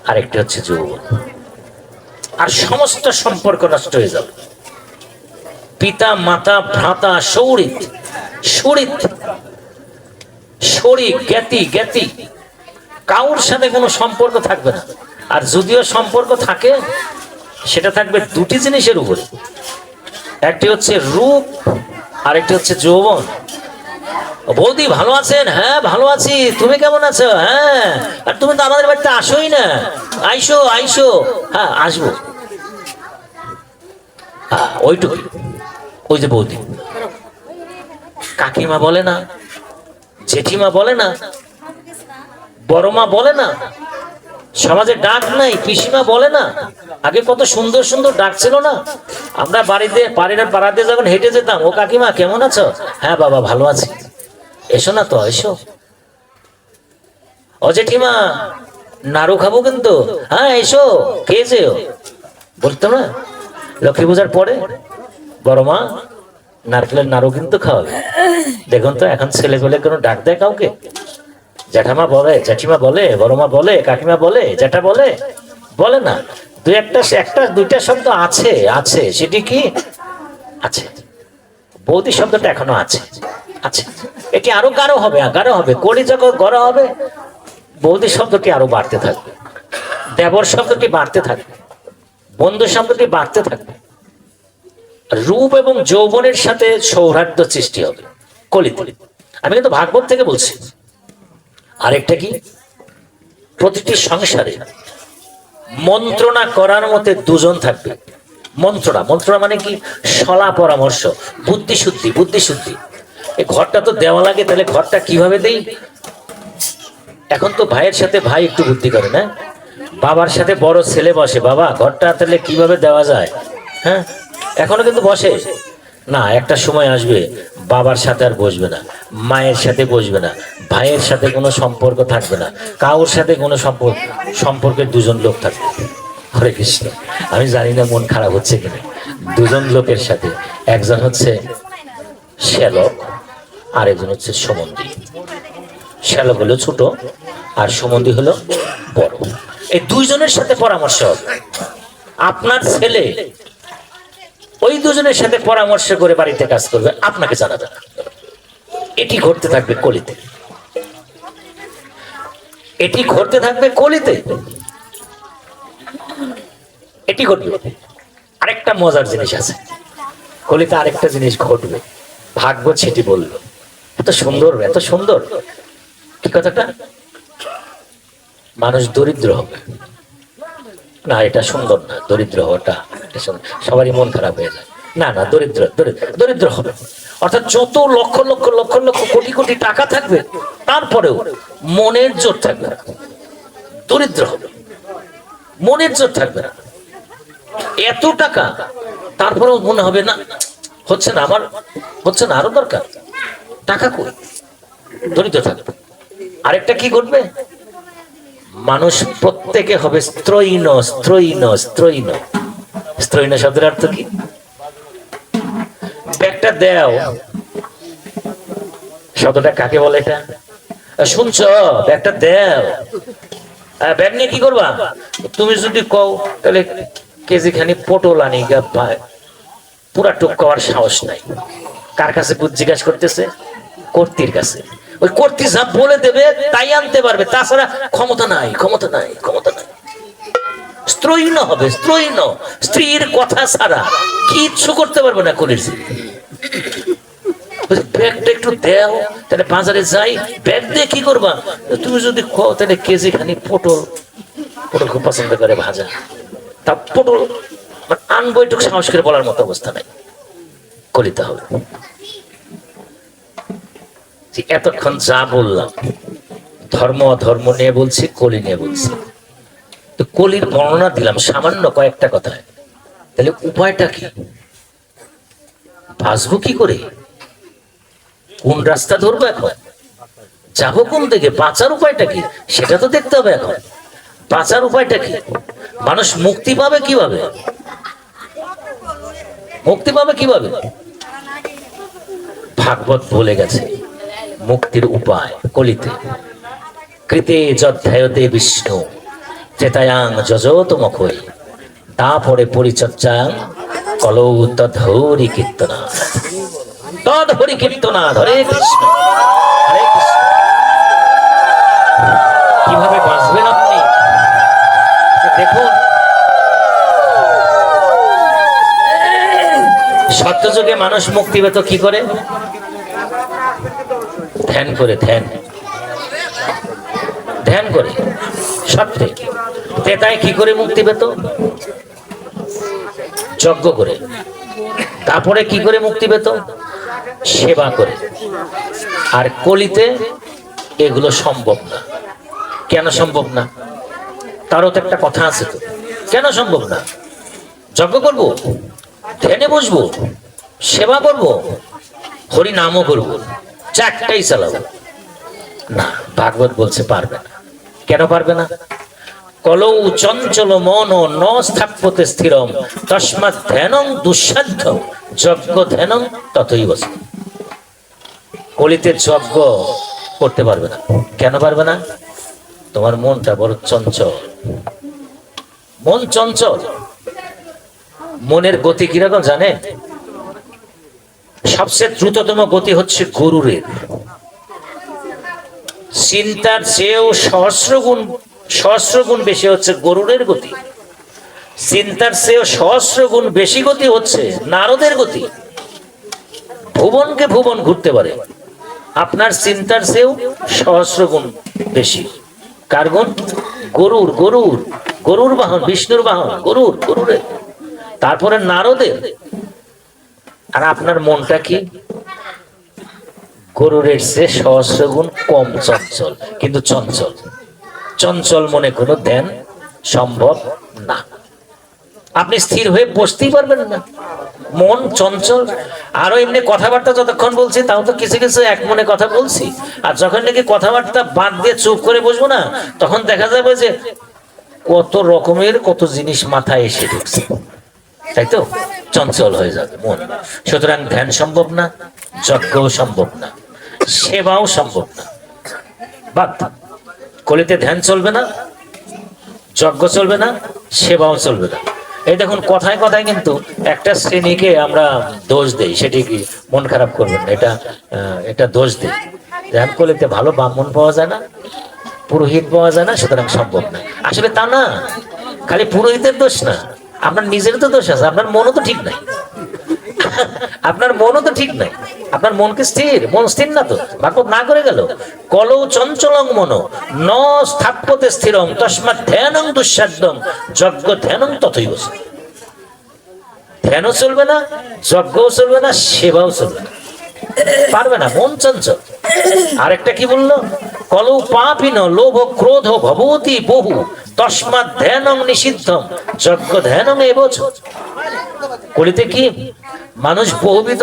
আর একটি হচ্ছে যৌবন। আর সমস্ত সম্পর্ক নষ্ট হয়ে যাবে। পিতা মাতা ভ্রাতা সৌরিত, শরিক, শরিক, জ্ঞাতি, জ্ঞাতি, কাউর সাথে কোনো সম্পর্ক থাকবে না। আর যদিও সম্পর্ক থাকে, সেটা থাকবে দুটি জিনিসের উপরে, একটি হচ্ছে রূপ, আর একটি হচ্ছে যৌবন। বৌদি ভালো আছেন? হ্যাঁ ভালো আছি, তুমি কেমন আছো? হ্যাঁ, আর তুমি তো আমাদের বাড়িতে আসোই না, আইসো আইসো। হ্যাঁ আসবো, ওইটুকু। ওই যে বৌদি, কাকিমা বলে না, জেঠিমা বলে না, বড় মা বলে না, সমাজে ডাক নাই, পিসিমা বলে না। আগে কত সুন্দর সুন্দর ডাক ছিল না? আমরা বাড়িতে পাড়াতে যখন হেঁটে যেতাম, ও কাকিমা কেমন আছো? হ্যাঁ বাবা ভালো আছি, এসো না তো, এসো। ও জেঠিমা নাড়ু খাবো কিন্তু, হ্যাঁ এসো, খেয়ে যেও, বলতো না? লক্ষ্মী পূজার পরে বড় মা নারকেলের নাড়ু কিন্তু খাওয়াবে। দেখুন তো এখন ছেলে পেলে কোনো ডাক দেয় কাউকে? জ্যাঠামা বলে, জ্যাঠিমা বলে, বড় মা বলে, কাকিমা বলে, জ্যাঠা বলে? বলে না। দুই একটা দুইটা শব্দ আছে, আছে, সেটি কি আছে? বৌদি শব্দটা এখনো আছে, আছে। এটি আরো গাঢ় হবে, গাঢ় হবে, কলি যখন গড়া হবে, বৌদি শব্দটি আরো বাড়তে থাকবে, দেবর শব্দটি বাড়তে থাকবে, বন্ধু শব্দটি বাড়তে থাকবে। রূপ এবং যৌবনের সাথে সৌহার্দ্য সৃষ্টি হবে কলিতে। আমি কিন্তু ভাগবত থেকে বলছি। আরেকটা কি, প্রতিটি সংসারে মন্ত্রণা করার মতে দুজন থাকবে, মন্ত্রণা, মন্ত্রণা মানে কি? সলা পরামর্শ, বুদ্ধি শুদ্ধি, বুদ্ধি শুদ্ধি। এই ঘরটা তো দেওয়া লাগে, তাহলে ঘরটা কিভাবে দেই? এখন তো ভাইয়ের সাথে ভাই একটু বুদ্ধি করে না, বাবার সাথে বড় ছেলে বসে, বাবা ঘরটা তাহলে কিভাবে দেওয়া যায়? হ্যাঁ, এখনো কিন্তু বসে না। একটা সময় আসবে বাবার সাথে আর বসবে না, মায়ের সাথে বসবে না, ভাইয়ের সাথে কোনো সম্পর্ক থাকবে না, কারোর সাথে কোনো সম্পর্কের দুজন লোক থাকবে। হরে কৃষ্ণ। আমি জানি না মন খারাপ হচ্ছে কিনা। দুজন লোকের সাথে, একজন হচ্ছে শ্যালক, আরেকজন হচ্ছে সমন্ধি। শ্যালক হলো ছোট আর সমন্ধি হলো বড়। এই দুইজনের সাথে পরামর্শ হবে। আপনার ছেলে ওই দুজনের সাথে পরামর্শ করে বাড়িতে কাজ করবে, আপনাকে জানাবে না। এটি ঘটতে থাকবে কলিতে, এটি ঘটতে থাকবে কলিতে, এটি ঘটবে। আরেকটা মজার জিনিস আছে কলিতে, আরেকটা জিনিস ঘটবে। ভাগ্য সেটি বললো, এত সুন্দর, এত সুন্দর। কি কথাটা? মানুষ দরিদ্র হবে না, এটা সুন্দর না। দরিদ্র হওয়াটা সবারই মন খারাপ হয়ে যায়। না না, দরিদ্র দরিদ্র হবে, অর্থাৎ যত লক্ষ লক্ষ লক্ষ লক্ষ কোটি কোটি টাকা থাকবে, তারপরেও মনের জোর থাকবে না। দরিদ্র হবে, মনের জোর থাকবে না। এত টাকা, তারপরেও মনে হবে না, হচ্ছে না আমার, হচ্ছে না, আরো দরকার। টাকা কই? দরিদ্র থাকবে। আরেকটা কি ঘটবে? মানুষ প্রত্যেকে হবে স্ত্রৈণ, স্ত্রৈণ, স্ত্রৈণ। স্ত্রৈণ শব্দের অর্থ কি? ব্যাগটা দেও, শব্দটা কাকে বলে? এটা শুনছ? ব্যাগটা দেও। ব্যাগ নিয়ে কি করবা? তুমি যদি কও তাহলে কেজি খানি পটল আনি, পুরা টুক করার সাহস নাই। কার কাছে জিজ্ঞাসা করতেছে? কর্তির কাছে। ওই কর্তি যা বলে দেবে তাই আনতে পারবে, তাছাড়া ক্ষমতা নাই, ক্ষমতা নাই, ক্ষমতা নাই। স্ত্রৈণ হবে, স্ত্রৈণ। স্ত্রীর কথা ছাড়া কিচ্ছু করতে পারবে না কলির। ব্যাগটা একটু দেও, তাহলে বাজারে যাই, ব্যাগ দিয়ে কি করবা? তুমি যদি কও তাহলে কেজি খানি পটল, পটল খুব পছন্দ করে ভাজা, তা পটল আনবো, একটু সাহস করে বলার মতো অবস্থা নাই। কলিতে হবে। এতক্ষণ যা বললাম ধর্ম ধর্ম নিয়ে বলছি, কলি নিয়ে বলছি। তো কলির বর্ণনা দিলাম সামান্য কয়েকটা কথায়। তাহলে উপায়টা কি? বাঁচবো কি করে? কোন রাস্তা ধরবো? এখন যাবো কোন দিকে? বাঁচার উপায়টা কি সেটা তো দেখতে হবে। এখন বাঁচার উপায়টা কি? মানুষ মুক্তি পাবে কিভাবে? মুক্তি পাবে কিভাবে? ভাগবত বলে গেছে মুক্তির উপায় কলিতে। কৃতে যধ্যায়তে বিষ্ণু ত্রেতায়াং যজোতমখৈ, তারপরে পরিচর্যাং কলৌ তদ্ধরি কীর্তনা, তদ্ধরি কীর্তনা। হরে কৃষ্ণ, হরে কৃষ্ণ। কিভাবে বাঁচবেন আপনি দেখুন। সত্যযুগে মানুষ মুক্তি পেত কি করে? ধ্যান করে, ধ্যান ধ্যান করে। সত্যে ত্রেতায় কি করে মুক্তি পেত? যজ্ঞ করে। তারপরে কি করে মুক্তি পেত? সেবা করে। আর কলিতে এগুলো সম্ভব না। কেন সম্ভব না? তারও তো একটা কথা আছে। তো কেন সম্ভব না? যজ্ঞ করব, ধ্যানে বসবো, সেবা করব, হরি নামও করব, চারটাই চালাবো না। ভাগবত বলছে পারবে না। কেন পারবে না? কলৌ চঞ্চল মন ন স্থাপতে স্থিরম তস্মাৎ ধ্যানং দুঃসাধ্য যজ্ঞ ধ্যানং ততই বসে। কলিতে যজ্ঞ করতে পারবে না। কেন পারবে না? তোমার মনটা বড় চঞ্চল। মন চঞ্চল। মনের গতি কিরকম জানেন? সবচেয়ে দ্রুততম গতি হচ্ছে গরুরের। চিন্তার চেয়েও সহস্র গুণ বেশি হচ্ছে গরুরের গতি। চিন্তার চেয়েও সহস্র গুণ বেশি গতি হচ্ছে নারদের গতি। ভুবনকে ভুবন ঘুরতে পারে। আপনার চিন্তার চেয়েও সহস্র গুণ বেশি। কার গুণ? গরুর। গরুর, গরুর বাহন, বিষ্ণুর বাহন গরুরের। তারপরে নারদের। আর আপনার মনটা কি? গরুর চেয়ে সহস্র গুণ কম চঞ্চল, কিন্তু চঞ্চল। চঞ্চল মনে কোনো ধ্যান সম্ভব না। আপনি স্থির হয়ে বসতেই পারবেন না, মন চঞ্চল। আরো এমনি কথাবার্তা যতক্ষণ বলছি তাও তো কিছু কিছু এক মনে কথা বলছি, আর যখন নাকি কথাবার্তা বাদ দিয়ে চুপ করে বসবো না, তখন দেখা যাবে যে কত রকমের কত জিনিস মাথায় এসে ঢুকছে, তাই তো? চঞ্চল হয়ে যাবে মন। সুতরাং ধ্যান সম্ভব না, যজ্ঞও সম্ভব না, সেবাও সম্ভব না। বাদ। কলিতে ধ্যান চলবে না, যজ্ঞ চলবে না, সেবাও চলবে না। এই দেখুন কথায় কথায় কিন্তু একটা শ্রেণীকে আমরা দোষ দেই, সেটি কি মন খারাপ করবেন না, এটা দোষ দেই। ধ্যান কলিতে ভালো ব্রাহ্মণ পাওয়া যায় না, পুরোহিত পাওয়া যায় না, সুতরাং সম্ভব না। আসলে তা না, খালি পুরোহিতের দোষ না, আপনার নিজের তো দোষ আছে। আপনার মনও তো ঠিক নাই, আপনার মনও তো ঠিক নাই। আপনার মনকে স্থির, মন স্থির না তো, ভাগবত না করে গেল কলৌ চঞ্চলং মন ন স্থাপত্যে স্থিরং তস্মাৎ ধ্যানং দুঃসাধ্যং যজ্ঞ ধ্যানং তথৈব। ধ্যানও চলবে না, যজ্ঞও চলবে না, সেবাও চলবে না, পারবে না, মন চঞ্চল। আরেকটা কি বললো? কলৌ পাপিন লোভ ক্রোধ ভবতি বহু তস্মাৎ ধ্যানং নিষিদ্ধং যজ্ঞ ধ্যানং এবচ। কলিতে কি মানুষ বহুবিধ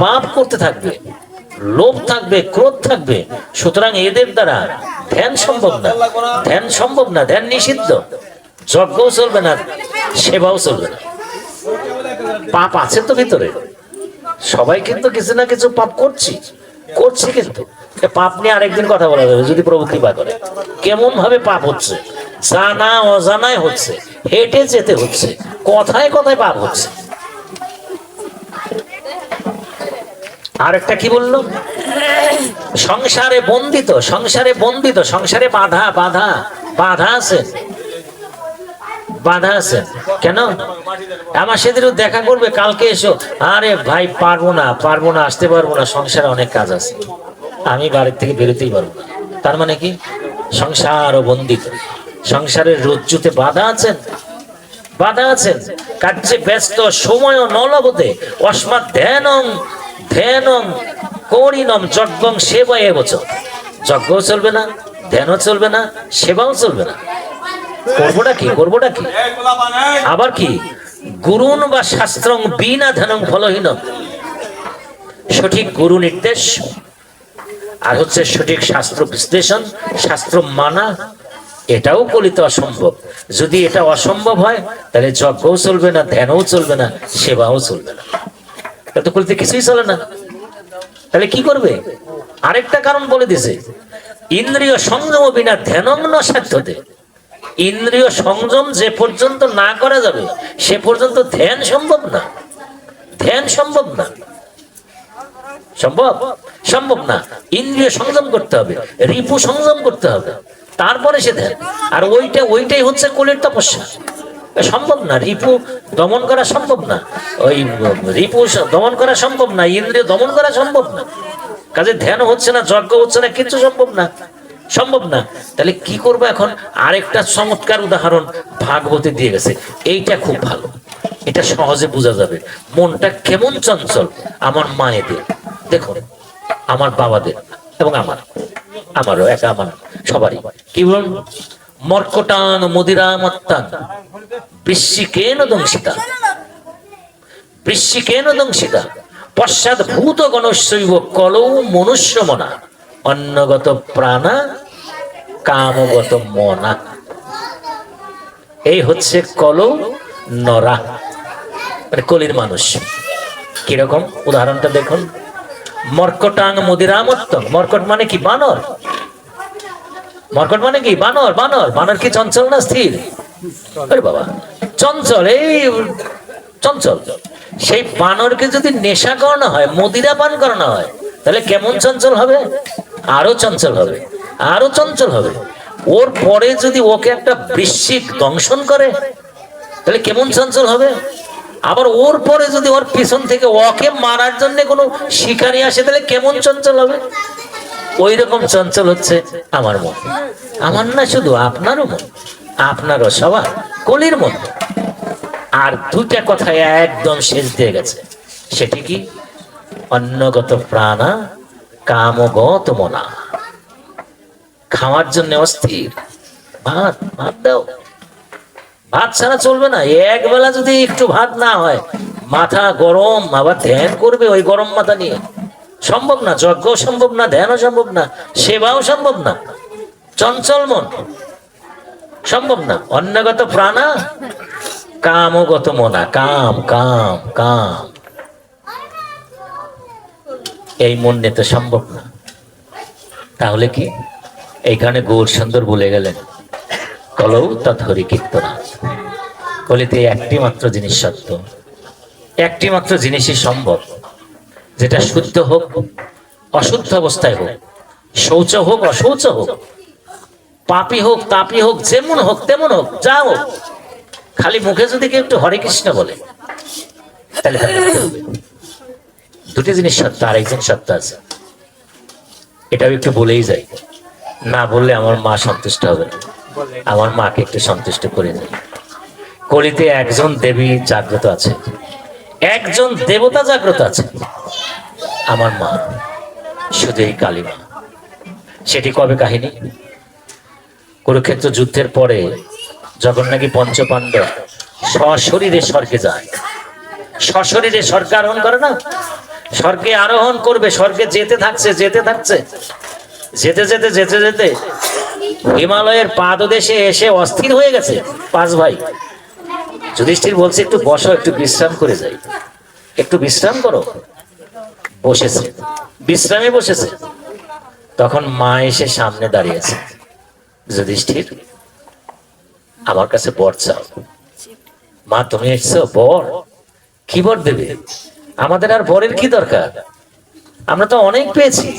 পাপ করতে থাকবে, লোভ থাকবে, ক্রোধ থাকবে, সুতরাং এদের দ্বারা ধ্যান সম্ভব না, ধ্যান সম্ভব না, ধ্যান নিষিদ্ধ। যজ্ঞও চলবে না, সেবাও চলবে না। পাপ আছে তো ভিতরে, সবাই কিন্তু কিছু না কিছু পাপ করছি, কিন্তু পাপ নিয়ে আরেকদিন কথা বলা যাবে যদি প্রভু কৃপা করে। কেমন ভাবে পাপ হচ্ছে, জানা অজানায় হচ্ছে, হেঁটে যেতে হচ্ছে, কথায় কথায় পাপ হচ্ছে। আরেকটা কি বললো? সংসারে বন্দিত, সংসারে বন্দিত, সংসারে বাধা বাধা বাধা আছে, বাধা আছে। কেন? আমার সেদিনও দেখা করবে, কালকে এসো, আরে ভাই পারবো না, আসতে পারবো না, সংসারে অনেক কাজ আছে, আমি বাড়ির থেকে বেরোতেই পারবো না। তার মানে কি? সংসার ও বন্দিত, সংসারের রজ্জুতে বাধা আছেন, বাধা আছেন, কার্যে ব্যস্ত, সময় নলবতে অস্মাৎ ধ্যানং করিনম যজ্ঞং সেবা এবচ। যজ্ঞও চলবে না, ধ্যানও চলবে না, সেবাও চলবে না। করবোটা কি? আবার কি? গুরুন বা শাস্ত্রং বিনা ধ্যানং ফলহীনম। সঠিক গুরু নির্দেশ আর হচ্ছে সঠিক শাস্ত্র বিশ্লেষণ, শাস্ত্র মানা, এটাও কলিতে অসম্ভব। যদি এটা অসম্ভব হয় তাহলে যজ্ঞও চলবে না, ধ্যানও চলবে না, সেবাও চলবে না, তাহলে তো কলিতে কিছুই চলে না। তাহলে কি করবে? আরেকটা কারণ বলে দিছে, ইন্দ্রিয় সংযম বিনা ধ্যানং ন সাধ্যতে। ইন্দ্রিয় সংযম যে পর্যন্ত না করা যাবে সে পর্যন্ত ধ্যান সম্ভব না, ধ্যান সম্ভব না, সম্ভব না। ইন্দ্রিয় সংযম করতে হবে, রিপু সংযম করতে হবে, তারপরে সে ধ্যান। আর ওইটাই হচ্ছে কলির তপস্যা। সম্ভব না, রিপু দমন করা সম্ভব না, ওই রিপু দমন করা সম্ভব না, ইন্দ্রিয় দমন করা সম্ভব না, কাজে ধ্যান হচ্ছে না, যজ্ঞ হচ্ছে না, কিছু সম্ভব না। তাহলে কি করবো এখন? আরেকটা চমৎকার উদাহরণ ভাগবতে দিয়ে গেছে, এইটা খুব ভালো, এটা সহজে বোঝা যাবে মনটা কেমন চঞ্চল। আমার মায়েদের দেখুন, আমার বাবাদের এবং আমারও একা, আমার সবারই কি বলুন? মর্কটান মদিরামাত্তান বৃশ্চিকেন দংশিতা পশ্চাৎ ভূত গণশৈব কলৌ মনুষ্য মনা অন্নগত প্রাণা কামগত মনা। এই হচ্ছে কলৌ নরা, মানে কলির মানুষ। কিরকম? উদাহরণটা দেখুন। মর্কটাং মদিরামত্তং, মর্কট মানে কি? বানর। মর্কট মানে কি? বানর। বানর কি চঞ্চল না স্থির? আরে বাবা, চঞ্চল, এই চঞ্চল। সেই বানরকে যদি নেশা করানো হয়, মদিরা পান করানো হয়, তাহলে কেমন চঞ্চল হবে? আরো চঞ্চল হবে, আরো চঞ্চল হবে। ওর পরে যদি ওকে একটা বৃশ্চিক দংশন করে তাহলে কেমন চঞ্চল হবে? আবার ওর পরে যদি ওর পিছন থেকে ওকে মারার জন্য কোনো শিকারী আসে তাহলে কেমন চঞ্চল হবে? ওই রকম চঞ্চল হচ্ছে আমার মন। আমার না, শুধু আপনারও মন, আপনারও সবার কলির মন। আর দুটা কথা একদম শেষ দিয়ে গেছে, সেটি কি? অন্নগত প্রাণা কামগত মনা। খাওয়ার জন্য অস্থির, ভাত ভাত দাও, ভাত ছাড়া চলবে না। এক বেলা যদি একটু ভাত না হয় মাথা গরম, আবার ধ্যান করবে ওই গরম মাথা নিয়ে, সম্ভব না। যজ্ঞ সম্ভব না, ধ্যানও সম্ভব না, সেবাও সম্ভব না, চঞ্চল মন সম্ভব না। অন্নগত প্রাণা কামগত মনা, কাম কাম কাম, এই মন নিতে সম্ভব না। তাহলে কি এইখানে গৌর সুন্দর বলে গেলেন, কলৌ তৎহরি কীর্তনাথ। কলিতে একটি মাত্র জিনিস সত্য, একটি মাত্র জিনিসই সম্ভব, যেটা শুদ্ধ হোক অশুদ্ধ অবস্থায় হোক, শৌচ হোক অশৌচ হোক, পাপী হোক তাপী হোক, যেমন হোক তেমন হোক, যা হোক, খালি মুখে যদি কেউ একটু হরে কৃষ্ণ বলে তাহলে দুটি জিনিস সত্য, আর একজন সত্য আছে। এটাও একটু বলেই যাই, না বললে আমার মা সন্তুষ্ট হবে না, আমার মাকে একটু সন্তুষ্ট করে যাই। কলিতে একজন দেবী জাগ্রত আছে, একজন দেবতা জাগ্রত আছে, আমার মা, শুধু এই কালী মা। সেটি কবে কাহিনী? কুরুক্ষেত্র যুদ্ধের পরে যখন নাকি পঞ্চপাণ্ডব সশরীরে স্বর্গে যায়, সশরীরে স্বর্গে আরোহণ করে না, স্বর্গে আরোহণ করবে, স্বর্গে যেতে থাকছে যেতে থাকছে, যেতে যেতে যেতে যেতে হিমালয়ের পাদদেশে এসে অস্থির হয়ে গেছে পাঁচ ভাই। যুধিষ্ঠির বলছে একটু বসো, একটু বিশ্রাম করে যাই, একটু বিশ্রাম করো। বসেছে, বিশ্রামে বসেছে, তখন মা এসে সামনে দাঁড়িয়েছে। যুধিষ্ঠির, আমার কাছে বর চাও। মা, তুমি এসছো, বর? কি বর দেবে? আমাদের আর বরের কি দরকার, আমরা তো অনেক পেয়েছি।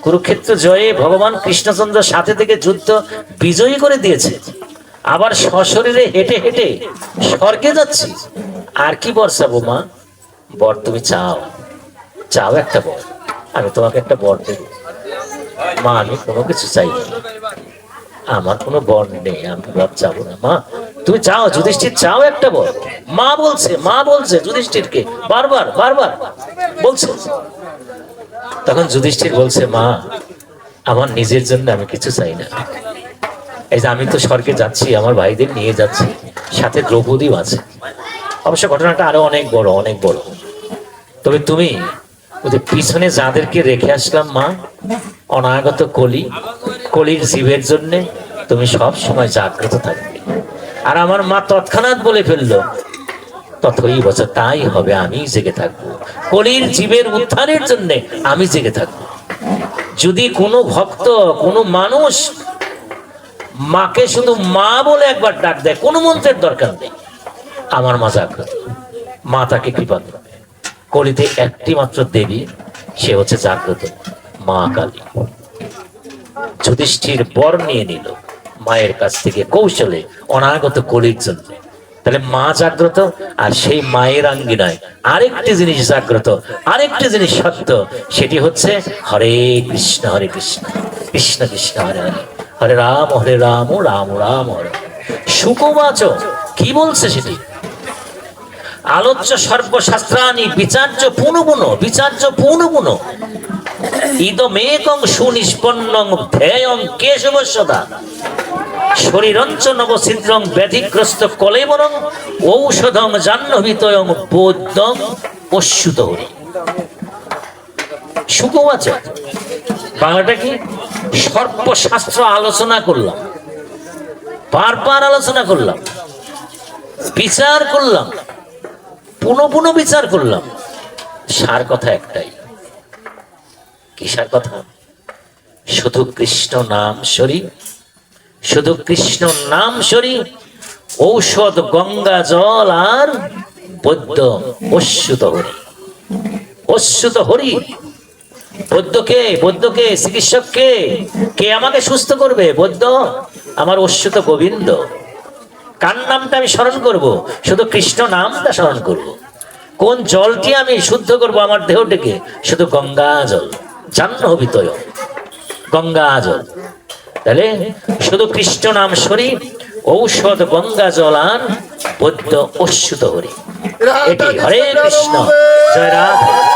কুরুক্ষেত্র জয়ে ভগবান কৃষ্ণচন্দ্র সাথে থেকে যুদ্ধ বিজয়ী করে দিয়েছে, আবার সশরীরে হেঁটে হেঁটে স্বর্গে যাচ্ছি, আর কি বর চাবো মা? বর তুমি চাও, চাও একটা বর, আমি তোমাকে একটা বর দেব। মা, আমি কোনো কিছু চাই না, আমার কোনো বর নেই, আমি বর চাবো না। মা তুমি চাও, যুধিষ্ঠির চাও একটা বর। মা বলছে, মা বলছে যুধিষ্ঠিরকে বারবার বারবার বলছে। তখন যুধিষ্ঠির বলছে, মা আমার নিজের জন্য আমি কিছু চাই না, এই যে আমি তো স্বর্গে যাচ্ছি, আমার ভাইদের নিয়ে যাচ্ছি, সাথে দ্রৌপদীও আছে। অবশ্য ঘটনাটা আরো অনেক বড়, অনেক বড়। তবে তুমি ওদের পিছনে যাদেরকে রেখে আসলাম মা, অনাগত কলি, কলির জীবের জন্য তুমি সব সময় জাগ্রত থাকবে। আর আমার মা তৎক্ষণাৎ বলে ফেললো, ততই বছর তাই হবে, আমি জেগে থাকবো, কলির জীবের উদ্ধারের জন্য আমি জেগে থাকবো। যদি কোনো ভক্ত, কোনো মানুষ মাকে শুধু মা বলে একবার ডাক দেয়, কোনো মন্ত্রের দরকার নেই, আমার মা জাগ্রত, মা তাকে কৃপা করবে। কলিতে একটি মাত্র দেবী, সে হচ্ছে জাগ্রত মা কালী। যুধিষ্ঠির বর নিয়ে নিল মায়ের কাছ থেকে কৌশলে অনাগত কলির জন্য। তাহলে মা জাগ্রত, আর সেই মায়ের আঙ্গিনায় আরেকটি জিনিস জাগ্রত, আরেকটি জিনিস সত্য, সেটি হচ্ছে হরে কৃষ্ণ হরে কৃষ্ণ কৃষ্ণ কৃষ্ণ হরে হরে, হরে রাম রাম রাম হরে। শুকবাচ কি বলছে সেটি? আলোচ্য সর্বশাস্ত্রানি বিচার্য পুনঃপুন, বিচার্য পুনঃপুন, ইদমেকং সুনিষ্পন্নং ধ্যেয়ং কেশব সদা, শরীরঞ্চ নবছিদ্রং ব্যাধিগ্রস্ত কলেবরং ঔষধং জাহ্নবীতয়ং বৈদ্যং অচ্যুত হরি। শুকবাচ বাংলাটা কি? সর্বশাস্ত্র আলোচনা করলাম, বারবার আলোচনা করলাম, বিচার করলাম, পুনঃ বিচার করলাম, সার কথা একটাই। কি সার কথা? শুধু কৃষ্ণ নাম শরী, শুধু কৃষ্ণ নাম শরী, ঔষধ গঙ্গা জল আর বৈদ্য অচ্যুত হরি। অচ্যুত হরি, বৈদ্যকে, বৈদ্যকে, চিকিৎসককে, কে আমাকে সুস্থ করবে? বৈদ্য, আমার অচ্যুত গোবিন্দ। কার নামটা আমি স্মরণ করব? শুধু কৃষ্ণ নামটা স্মরণ করব। কোন জলটি আমি শুদ্ধ করব আমার দেহটিকে? শুধু গঙ্গা জল, জাহ্নবীতয় গঙ্গা জল। তাহলে শুধু কৃষ্ণ নাম শরী, ঔষধ গঙ্গা জল আর বৈদ্য অচ্যুত হরি। এটি হরে কৃষ্ণ, জয় রাধে।